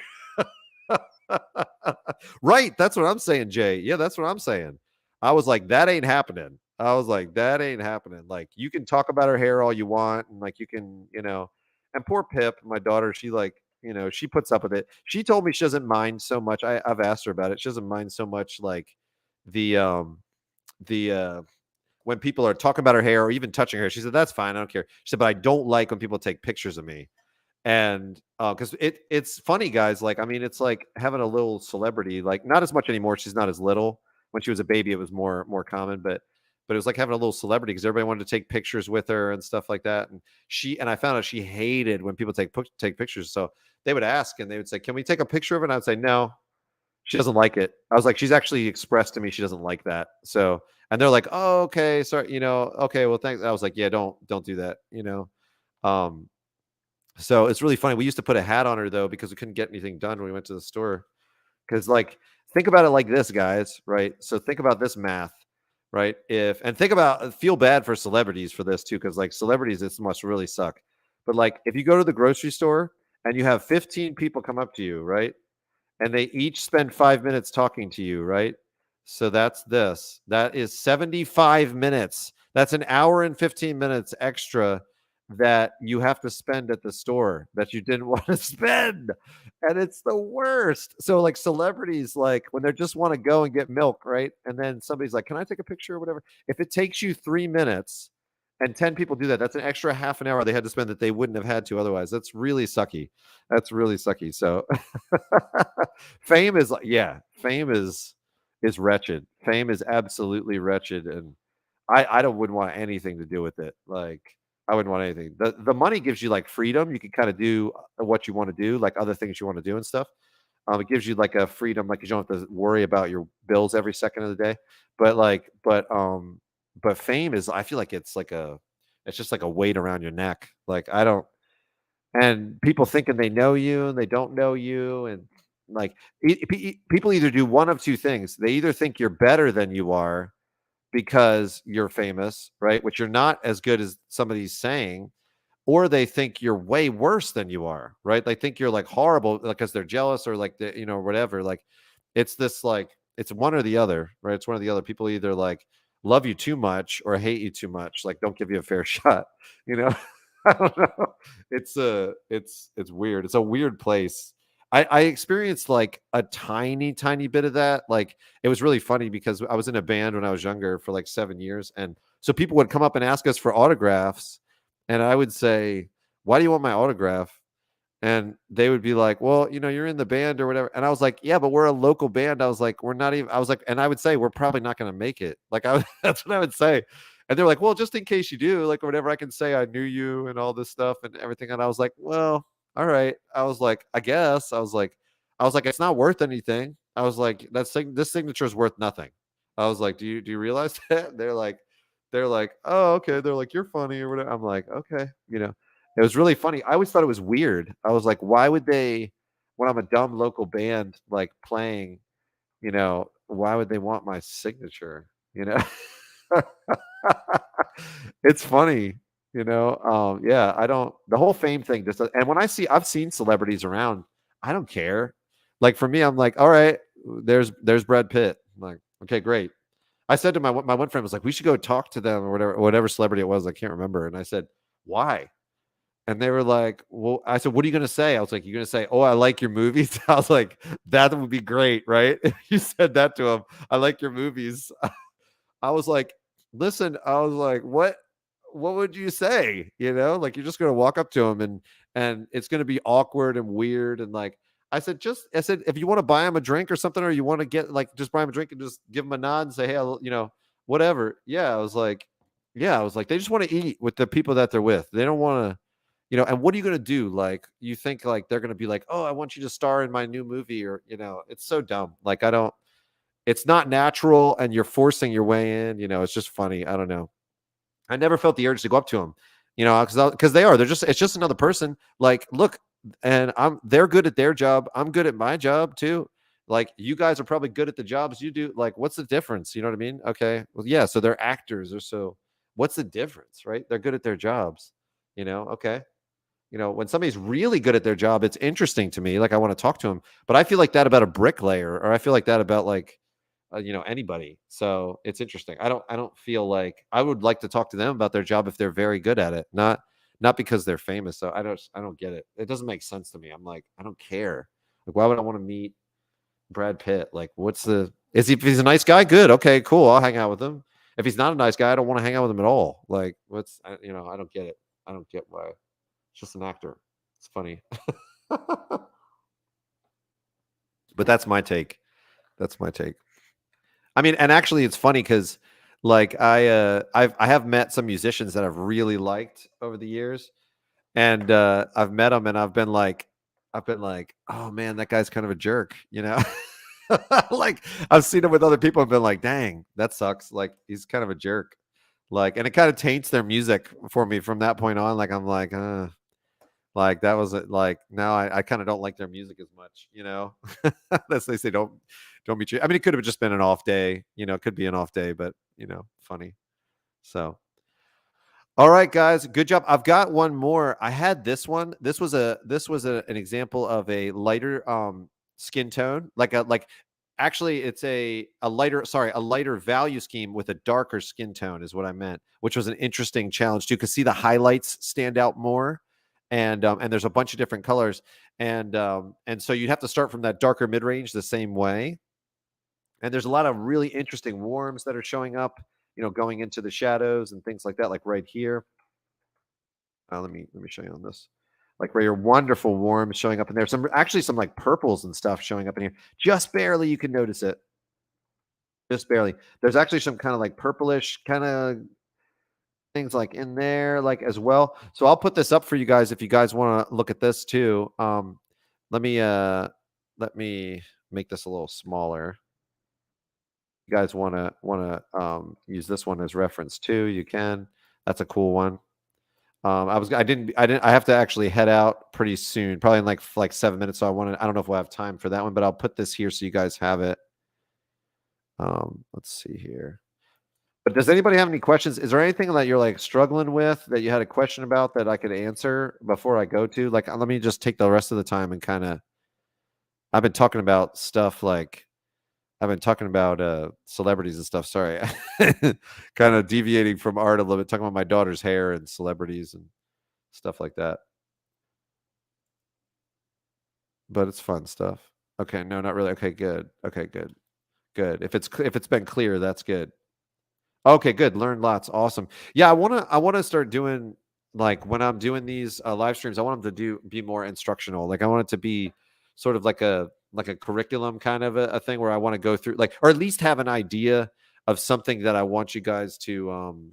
A: Right. That's what I'm saying, Jay. Yeah, that's what I'm saying. I was like, that ain't happening. I was like, that ain't happening. Like, you can talk about her hair all you want, and like you can, and poor Pip, my daughter, she like, she puts up with it. She told me she doesn't mind so much. I've asked her about it. She doesn't mind so much like the the when people are talking about her hair or even touching her. She said, that's fine. I don't care. She said, but I don't like when people take pictures of me. And because it's funny, guys, like, I mean, it's like having a little celebrity, like, not as much anymore. She's not as little. When she was a baby, it was more common, but it was like having a little celebrity because everybody wanted to take pictures with her and stuff like that. And I found out she hated when people take pictures. So they would ask, and they would say, can we take a picture of it? And I'd say, no, she doesn't like it. I was like, she's actually expressed to me she doesn't like that. So, and they're like, oh, okay, sorry, okay, well, thanks. I was like, yeah, don't do that. um so it's really funny. We used to put a hat on her though because we couldn't get anything done when we went to the store. Because, like, think about it like this, guys, right? So think about this math, right? And think about, feel bad for celebrities for this too, because like celebrities, this must really suck. But like, if you go to the grocery store and you have 15 people come up to you, right? And they each spend 5 minutes talking to you, right? So that's this. That is 75 minutes. That's an hour and 15 minutes extra that you have to spend at the store that you didn't want to spend. And it's the worst. So like celebrities, like when they just want to go and get milk, right? And then somebody's like, can I take a picture or whatever? If it takes you 3 minutes and 10 people do that, that's an extra half an hour they had to spend that they wouldn't have had to otherwise. That's really sucky. That's really sucky. So fame is like, yeah, fame is wretched. Fame is absolutely wretched, and I don't wouldn't want anything to do with it. Like, I wouldn't want anything. The money gives you like freedom. You can kind of do what you want to do, like other things you want to do and stuff. It gives you like a freedom, like you don't have to worry about your bills every second of the day. But like, but fame is, I feel like it's just like a weight around your neck. Like, I don't, and people thinking they know you and they don't know you, and like people either do one of two things. They either think you're better than you are because you're famous, right? Which you're not as good as somebody's saying, or they think you're way worse than you are, right? They think you're like horrible because they're jealous or like whatever. Like, it's this like, it's one or the other, right? It's one or the other. People either like love you too much or hate you too much, like don't give you a fair shot, you know. I don't know. It's weird. It's a weird place. I experienced like a tiny bit of that. Like, it was really funny because I was in a band when I was younger for like 7 years, and so people would come up and ask us for autographs, and I would say, why do you want my autograph? And they would be like, well, you're in the band or whatever. And I was like, yeah, but we're a local band. I was like, we're not even, I was like, and I would say, we're probably not going to make it. Like, that's what I would say. And they're like, well, just in case you do, like, whatever, I can say I knew you and all this stuff and everything. And I was like, well, all right. I was like, I guess. I was like, it's not worth anything. I was like, this signature is worth nothing. I was like, do you realize that? They're like, oh, okay. They're like, you're funny or whatever. I'm like, okay, It was really funny. I always thought it was weird. I was like, why would they, when I'm a dumb local band like playing, why would they want my signature? You know? It's funny, yeah, I don't, the whole fame thing just, and when I've seen celebrities around, I don't care. Like, for me, I'm like, all right, there's Brad Pitt. I'm like, okay, great. I said to my one friend was like, we should go talk to them or whatever celebrity it was. I can't remember. And I said, why? And they were like, well, I said, what are you going to say? I was like, you're going to say, oh, I like your movies. I was like, that would be great, right? If you said that to him, I like your movies. I was like, listen, I was like, what would you say? You know, like you're just gonna walk up to him and it's gonna be awkward and weird. And like I said, if you want to buy him a drink or something, or you want to get like just buy him a drink and just give him a nod and say, hey, you know, whatever. Yeah, I was like, they just want to eat with the people that they're with. They don't want to, you know, and what are you gonna do? Like, you think like they're gonna be like, oh, I want you to star in my new movie, or you know, it's so dumb. Like, I don't it's not natural and you're forcing your way in, you know, it's just funny. I don't know. I never felt the urge to go up to them, you know, because they're just it's just another person. Like, look, and they're good at their job. I'm good at my job too. Like, you guys are probably good at the jobs you do. Like, what's the difference? You know what I mean? Okay, well, yeah. So they're actors, or so. What's the difference, right? They're good at their jobs. You know, okay. You know, when somebody's really good at their job, it's interesting to me. Like, I want to talk to them. But I feel like that about a bricklayer, or I feel like that about like you know, anybody. So it's interesting. I don't feel like I would like to talk to them about their job if they're very good at it, not because they're famous. So I don't get it. It doesn't make sense to me. I'm like, I don't care. Like, why would I want to meet Brad Pitt? Like, what's the is he if he's a nice guy? Good. Okay, cool. I'll hang out with him. If he's not a nice guy, I don't want to hang out with him at all. Like, you know, I don't get it. I don't get why. It's just an actor. It's funny. But that's my take. That's my take. I mean, and actually, it's funny because, like, I have met some musicians that I've really liked over the years, and I've met them, and I've been like, oh man, that guy's kind of a jerk, you know. Like, I've seen him with other people and been like, dang, that sucks. Like, he's kind of a jerk. Like, and it kind of taints their music for me from that point on. Like, I'm like that was it. Like, now I kind of don't like their music as much, you know. That's they say don't be true. I mean, it could have just been an off day, you know, it could be an off day, but you know, funny. So all right, guys, good job. I've got one more. I had this one. An example of a lighter skin tone, like actually it's a lighter value scheme with a darker skin tone is what I meant, which was an interesting challenge too, because see the highlights stand out more, and there's a bunch of different colors, and so you'd have to start from that darker mid range the same way, and there's a lot of really interesting warms that are showing up, you know, going into the shadows and things like that, like right here. Let me show you on this. Like right here, wonderful warms showing up in there. Some actually some like purples and stuff showing up in here. Just barely you can notice it. Just barely. There's actually some kind of like purplish kind of things like in there, like as well. So I'll put this up for you guys if you guys want to look at this too. Let me let me make this a little smaller. You guys use this one as reference too, you can. That's a cool one. I have to actually head out pretty soon, probably in like 7 minutes. So I don't know if we'll have time for that one, but I'll put this here so you guys have it. Let's see here. But does anybody have any questions? Is there anything that you're like struggling with that you had a question about that I could answer before I go to? Like, let me just take the rest of the time and kind of. I've been talking about stuff like I've been talking about celebrities and stuff. Sorry, kind of deviating from art a little bit, talking about my daughter's hair and celebrities and stuff like that. But it's fun stuff. Okay, no, not really. Okay, good. Okay, good. Good. If it's been clear, that's good. Okay, good. Learned lots. Awesome. Yeah, I wanna start doing like when I'm doing these live streams, I want them to be more instructional. Like I want it to be sort of like a curriculum kind of a thing where I want to go through like or at least have an idea of something that I want you guys to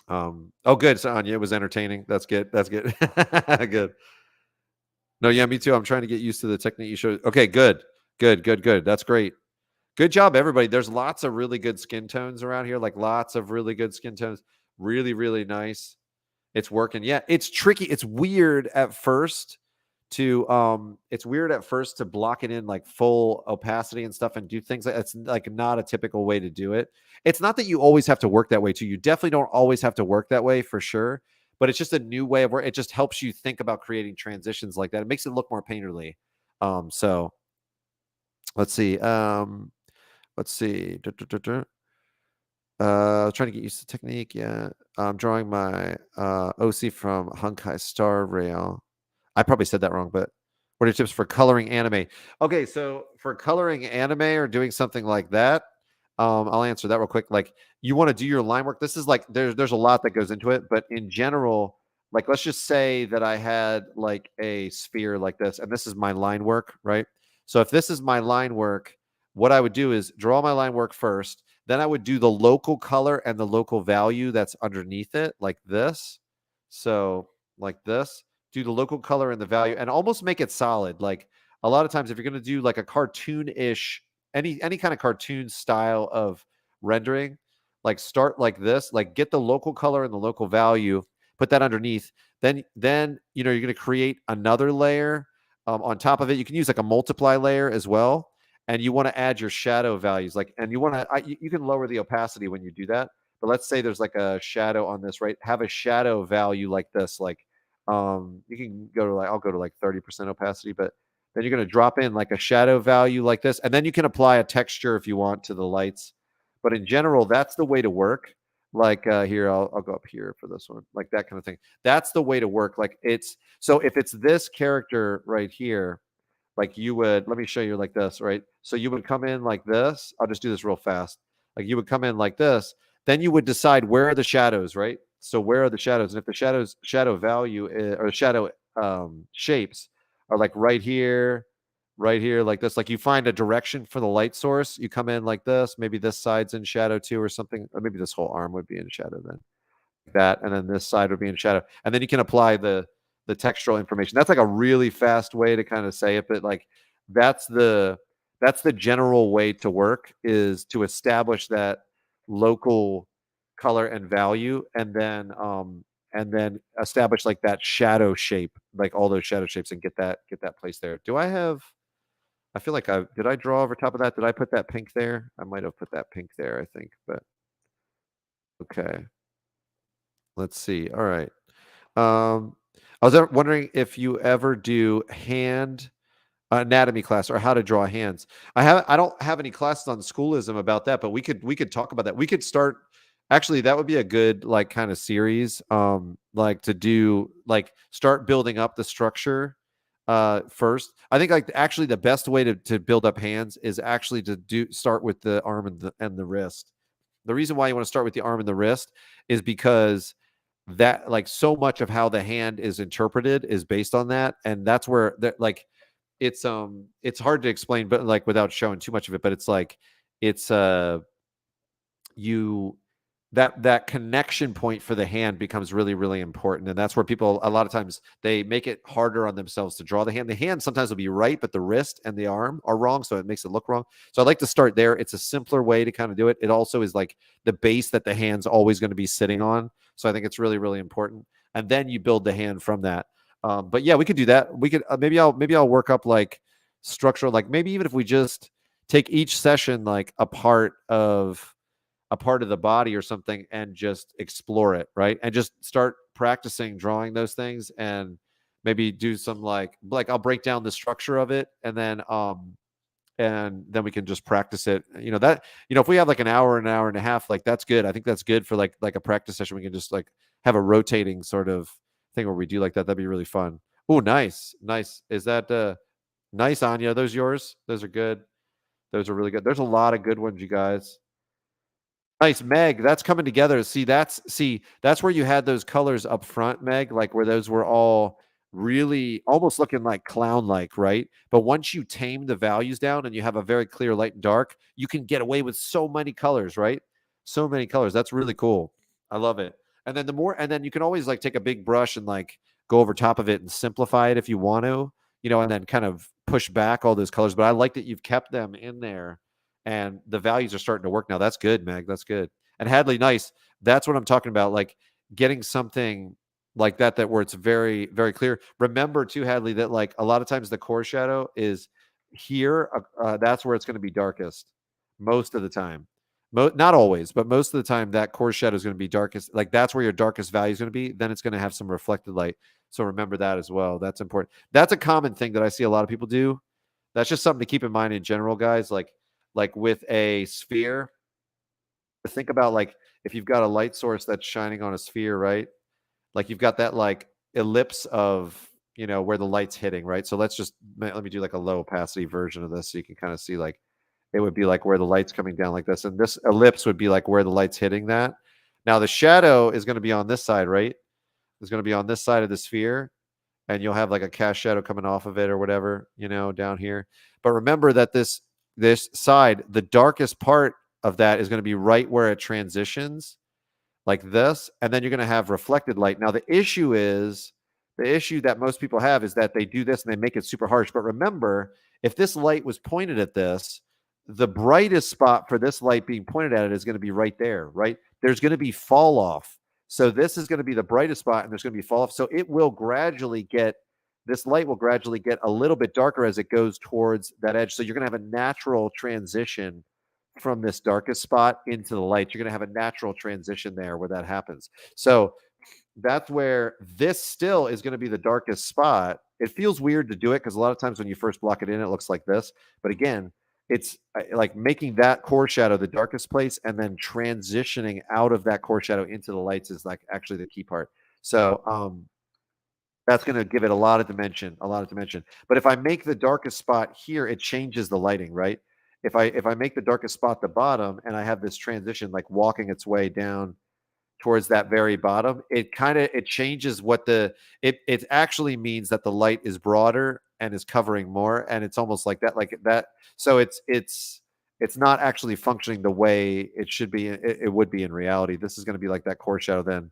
A: oh good, so Anya, it was entertaining. That's good. That's good. Good. No, yeah, me too. I'm trying to get used to the technique you showed. Okay, good. Good, good, good. That's great. Good job, everybody. There's lots of really good skin tones around here, like lots of really good skin tones. Really, really nice. It's working. Yeah, it's tricky. It's weird at first to block it in like full opacity and stuff and do things like that's like not a typical way to do it. It's not that you always have to work that way too. You definitely don't always have to work that way for sure, but it's just a new way of work. It just helps you think about creating transitions like that. It makes it look more painterly. So let's see. Let's see. Trying to get used to technique. Yeah. I'm drawing my OC from Honkai Star Rail. I probably said that wrong, but what are your tips for coloring anime? Okay, so for coloring anime or doing something like that, I'll answer that real quick. Like you want to do your line work. This is like there's a lot that goes into it, but in general, like let's just say that I had like a sphere like this, and this is my line work, right? So if this is my line work, what I would do is draw my line work first. Then I would do the local color and the local value that's underneath it, like this. So like this, do the local color and the value and almost make it solid. Like a lot of times if you're going to do like a cartoon-ish, any kind of cartoon style of rendering, like start like this, like get the local color and the local value, put that underneath. Then you know you're going to create another layer on top of it. You can use like a multiply layer as well, and you want to add your shadow values. Like, and you want to you can lower the opacity when you do that. But let's say there's like a shadow on this, right? Have a shadow value like this, like you can go to like I'll go to like 30% opacity, but then you're going to drop in like a shadow value like this, and then you can apply a texture if you want to the lights. But in general, that's the way to work. Like here, I'll go up here for this one, like that kind of thing. That's the way to work. Like it's so if it's this character right here, like you would let me show you like this, right? So you would come in like this. I'll just do this real fast. Like you would come in like this, then you would decide where are the shadows, right? So where are the shadows? And if the shadow value or shadow shapes are like right here, like this, like you find a direction for the light source, you come in like this, maybe this side's in shadow too or something, or maybe this whole arm would be in shadow then that, and then this side would be in shadow. And then you can apply the textural information. That's like a really fast way to kind of say it, but like that's the that's the general way to work is to establish that local color and value, and then establish like that shadow shape, like all those shadow shapes, and get that place there. Do I have? I feel like I did. I draw over top of that. Did I put that pink there? I might have put that pink there. I think, but okay. Let's see. All right. I was wondering if you ever do hand anatomy class or how to draw hands. I don't have any classes on schoolism about that, but we could talk about that. We could start actually that would be a good like kind of series like to do like start building up the structure first. I think like actually the best way to build up hands is actually to do start with the arm and the wrist. The reason why you want to start with the arm and the wrist is because that like so much of how the hand is interpreted is based on that, and that's where that like it's hard to explain but like without showing too much of it, but it's like it's you that connection point for the hand becomes really really important, and that's where people a lot of times they make it harder on themselves to draw the hand sometimes will be right, but the wrist and the arm are wrong, so it makes it look wrong. So I like to start there. It's a simpler way to kind of do it. It also is like the base that the hand's always going to be sitting on, so I think it's really really important, and then you build the hand from that. But yeah, we could do that. We could maybe I'll work up like structural, like maybe even if we just take each session like a part of the body or something and just explore it, right? And just start practicing drawing those things, and maybe do some like I'll break down the structure of it, and then we can just practice it. You know that if we have like an hour and a half, like that's good. I think that's good for like a practice session. We can just like have a rotating sort of thing where we do like that. That'd be really fun. Oh, nice, nice. Is that nice, Anya? Those yours? Those are good. Those are really good. There's a lot of good ones, you guys. Nice, Meg. That's coming together. See, that's where you had those colors up front, Meg, like where those were all really almost looking like clown-like, right? But once you tame the values down and you have a very clear light and dark, you can get away with so many colors, right? So many colors. That's really cool. I love it. And then you can always like take a big brush and like go over top of it and simplify it if you want to, and then kind of push back all those colors. But I like that you've kept them in there and the values are starting to work now. That's good, Meg. That's good. And Hadley, nice. That's what I'm talking about. Like getting something like that where it's very, very clear. Remember too, Hadley, that like a lot of times the core shadow is here. That's where it's going to be darkest most of the time. Not always, but most of the time that core shadow is going to be darkest. Like that's where your darkest value is going to be. Then it's going to have some reflected light. So remember that as well. That's important. That's a common thing that I see a lot of people do. That's just something to keep in mind in general, guys. Like with a sphere, think about like if you've got a light source that's shining on a sphere, right? Like you've got that like ellipse of where the light's hitting, right? So let me do like a low opacity version of this so you can kind of see like it would be like where the light's coming down like this, and this ellipse would be like where the light's hitting that. Now the shadow is going to be on this side, right? It's going to be on this side of the sphere, and you'll have like a cast shadow coming off of it or whatever, down here. But remember that this side, the darkest part of that is going to be right where it transitions like this, and then you're going to have reflected light. Now the issue that most people have is that they do this and they make it super harsh. But remember, if this light was pointed at this, the brightest spot for this light being pointed at it is going to be right there, right? There's going to be fall off. So this is going to be the brightest spot, and there's going to be fall off. So this light will gradually get a little bit darker as it goes towards that edge. So you're going to have a natural transition from this darkest spot into the light. You're going to have a natural transition there where that happens. So that's where this still is going to be the darkest spot. It feels weird to do it because a lot of times when you first block it in, it looks like this. But again, it's like making that core shadow the darkest place and then transitioning out of that core shadow into the lights is like actually the key part. So that's going to give it a lot of dimension, a lot of dimension. But if I make the darkest spot here, it changes the lighting, right? If I make the darkest spot the bottom and I have this transition like walking its way down towards that very bottom, it changes what it actually means that the light is broader and is covering more, and it's almost like that. So it's not actually functioning the way it should be. It would be in reality. This is going to be like that core shadow then.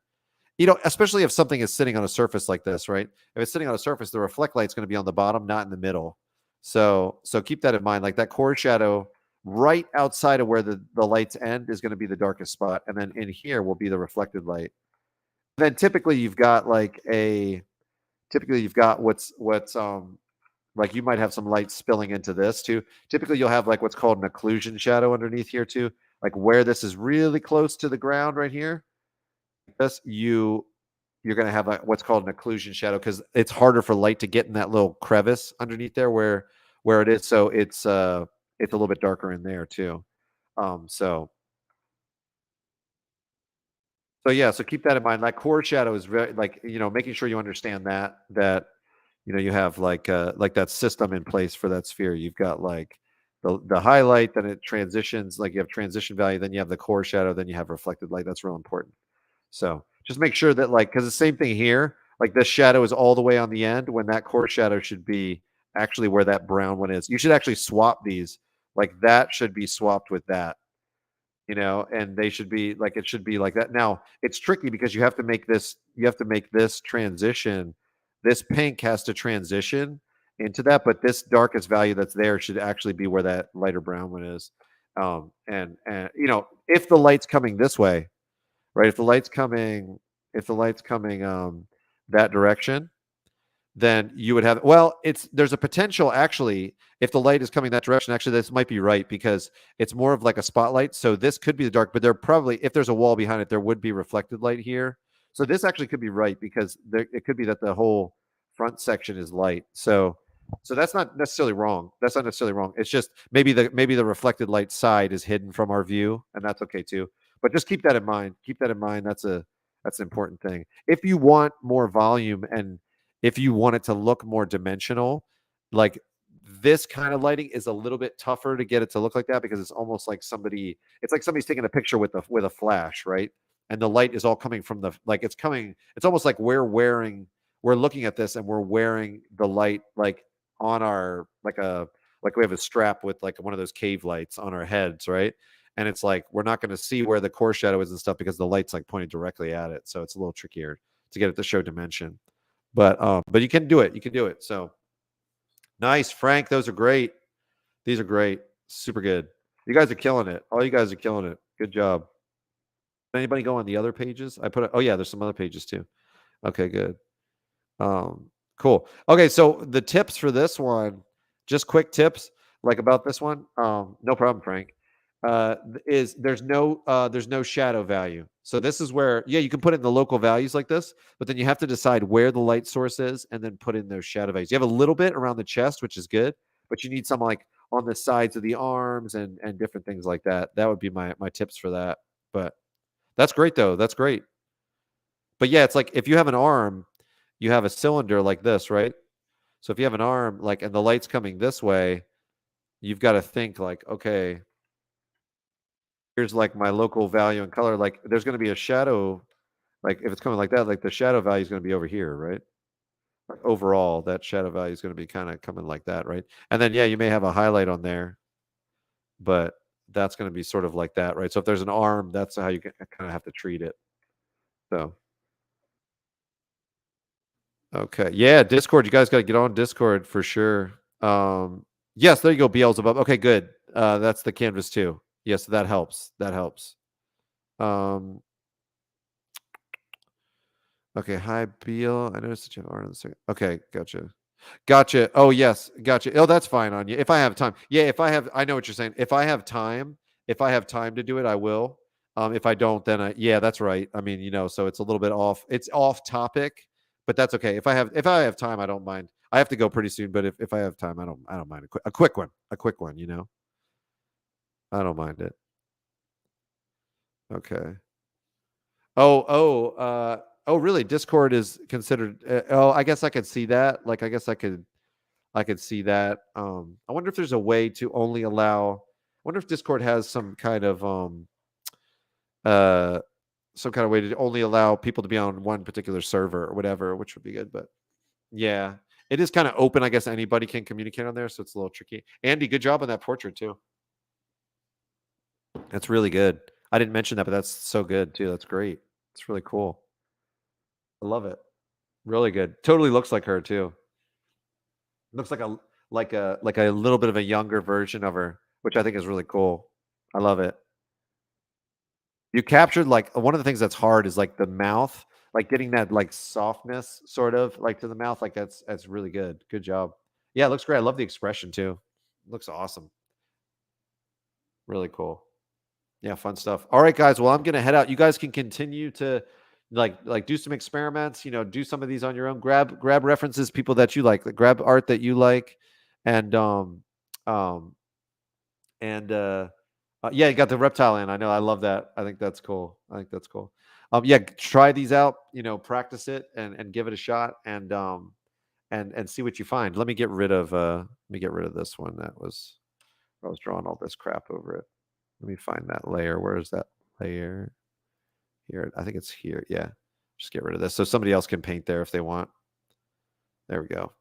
A: Especially if something is sitting on a surface like this, right? If it's sitting on a surface, the reflect light's going to be on the bottom, not in the middle. So keep that in mind. Like that core shadow right outside of where the lights end is going to be the darkest spot. And then in here will be the reflected light. Then typically you've got what's like you might have some light spilling into this too. Typically you'll have like what's called an occlusion shadow underneath here too. Like where this is really close to the ground right here. This you're going to have what's called an occlusion shadow because it's harder for light to get in that little crevice underneath there where it is. So it's a little bit darker in there too. So yeah, so keep that in mind. That core shadow is very like making sure you understand that you have like that system in place for that sphere. You've got like the highlight, then it transitions, like you have transition value, then you have the core shadow, then you have reflected light. That's real important. So just make sure that because the same thing here, like this shadow is all the way on the end when that core shadow should be actually where that brown one is. You should actually swap these. Like that should be swapped with that, and they should be like, it should be like that. Now it's tricky because you have to make this transition. This pink has to transition into that, but this darkest value that's there should actually be where that lighter brown one is. And if the light's coming this way, right? If the light's coming that direction, then you would have, well, there's a potential actually, if the light is coming that direction, actually this might be right because it's more of like a spotlight. So this could be the dark, but if there's a wall behind it, there would be reflected light here. So this actually could be right because it could be that the whole front section is light. So that's not necessarily wrong. That's not necessarily wrong. It's just maybe the reflected light side is hidden from our view, and that's okay too. But just keep that in mind. Keep that in mind. That's an important thing. If you want more volume and if you want it to look more dimensional, like this kind of lighting is a little bit tougher to get it to look like that because it's almost like it's like somebody's taking a picture with a flash, right? And the light is all coming from it's almost like we're looking at this and we're wearing the light like on our like we have a strap with like one of those cave lights on our heads, right? And it's like we're not going to see where the core shadow is and stuff because the light's like pointing directly at it. So it's a little trickier to get it to show dimension. But you can do it. You can do it. So nice, Frank. Those are great. These are great. Super good. You guys are killing it. All you guys are killing it. Good job. Anybody go on the other pages? Oh yeah, there's some other pages too. Okay, good. Cool. Okay, so the tips for this one, just quick tips like about this one. No problem, Frank. Is there's no shadow value. So this is where, yeah, you can put it in the local values like this, but then you have to decide where the light source is and then put in those shadow values. You have a little bit around the chest, which is good, but you need some like on the sides of the arms and different things like that. That would be my tips for that. But that's great though. That's great. But yeah, it's like if you have an arm, you have a cylinder like this, right? So if you have an arm like and the light's coming this way, you've got to think like, okay, here's like my local value and color. Like there's going to be a shadow. Like if it's coming like that, like the shadow value is going to be over here, right? Like overall, that shadow value is going to be kind of coming like that, right? And then yeah, you may have a highlight on there, but that's going to be sort of like that, right? So if there's an arm, that's how you kind of have to treat it. So okay, yeah, Discord. You guys got to get on Discord for sure. Yes, there you go, Beelzebub. Okay, good. That's the canvas too. Yes, that helps. That helps. Um, okay, hi Beal. I noticed that you have art on the second. Okay, gotcha. Gotcha. Oh, yes. Gotcha. Oh, that's fine on you. If I have time. Yeah, if I have I know what you're saying. If I have time to do it, I will. If I don't, then yeah, that's right. I mean, so it's a little bit off. It's off topic, but that's okay. If I have time, I don't mind. I have to go pretty soon, but if I have time, I don't mind a quick one. A quick one. I don't mind it. Okay. Oh, really? Discord is considered oh, I guess I could see that. Like I guess I could see that. I wonder if there's a way to only allow. I wonder if Discord has uh some kind of way to only allow people to be on one particular server or whatever, which would be good. But yeah, it is kind of open. I guess anybody can communicate on there, so it's a little tricky. Andy, good job on that portrait too. That's really good. I didn't mention that, but that's so good too. That's great. It's really cool. I love it. Really good. Totally looks like her too. Looks like a little bit of a younger version of her, which I think is really cool. I love it. You captured like one of the things that's hard is like the mouth, like getting that like softness sort of like to the mouth. Like that's really good. Good job. Yeah, it looks great. I love the expression too. Looks awesome. Really cool. Yeah, fun stuff. All right, guys. Well, I'm gonna head out. You guys can continue to like do some experiments. Do some of these on your own. Grab references, people that you like grab art that you like, and um and yeah, you got the reptile in. I know. I love that. I think that's cool. I think that's cool. Yeah, try these out. Practice it and give it a shot and see what you find. Let me get rid of this one. I was drawing all this crap over it. Let me find that layer. Where is that layer? Here, I think it's here. Yeah, just get rid of this so somebody else can paint there if they want. There we go.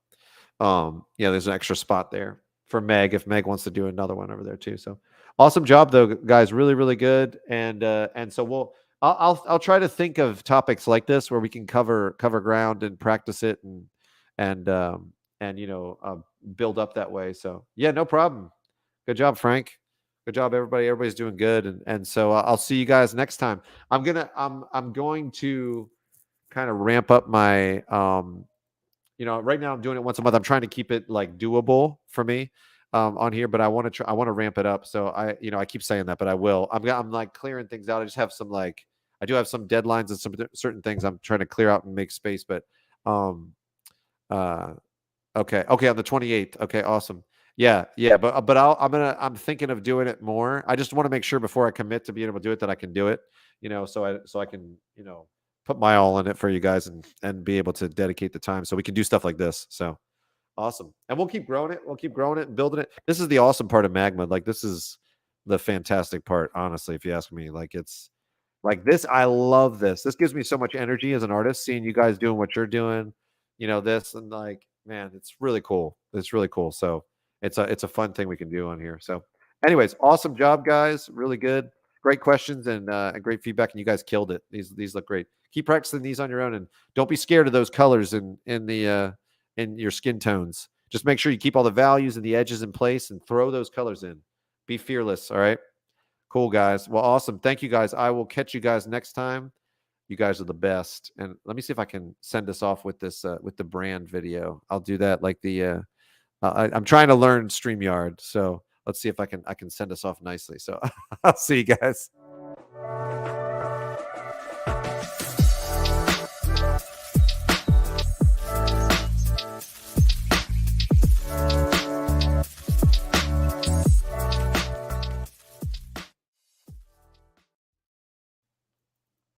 A: Yeah, there's an extra spot there for Meg if Meg wants to do another one over there too. So awesome job though, guys. Really, really good. And so I'll try to think of topics like this where we can cover ground and practice it and build up that way. So yeah, no problem. Good job, Frank. Good job, everybody. Everybody's doing good, and so I'll see you guys next time. I'm going to kind of ramp up my right now I'm doing it once a month. I'm trying to keep it like doable for me on here, but I want to ramp it up. So I keep saying that, but I will. I'm like clearing things out. I just have I do have some deadlines and some certain things I'm trying to clear out and make space. But um, uh, okay, on the 28th. Okay, awesome. Yeah, yeah, but I'm thinking of doing it more. I just want to make sure before I commit to being able to do it that I can do it. So I can put my all in it for you guys and be able to dedicate the time so we can do stuff like this. So awesome. And we'll keep growing it. We'll keep growing it and building it. This is the awesome part of Magma. Like this is the fantastic part, honestly, if you ask me. Like it's like this, I love this. This gives me so much energy as an artist, seeing you guys doing what you're doing, this and like, man, it's really cool. It's really cool. So it's a fun thing we can do on here. So anyways, awesome job, guys. Really good. Great questions and great feedback. And you guys killed it. These look great. Keep practicing these on your own and don't be scared of those colors in your skin tones. Just make sure you keep all the values and the edges in place and throw those colors in. Be fearless. All right. Cool, guys. Well, awesome. Thank you, guys. I will catch you guys next time. You guys are the best. And let me see if I can send us off with this with the brand video. I'll do that like I'm trying to learn StreamYard. So let's see if I can send us off nicely. So I'll see you guys.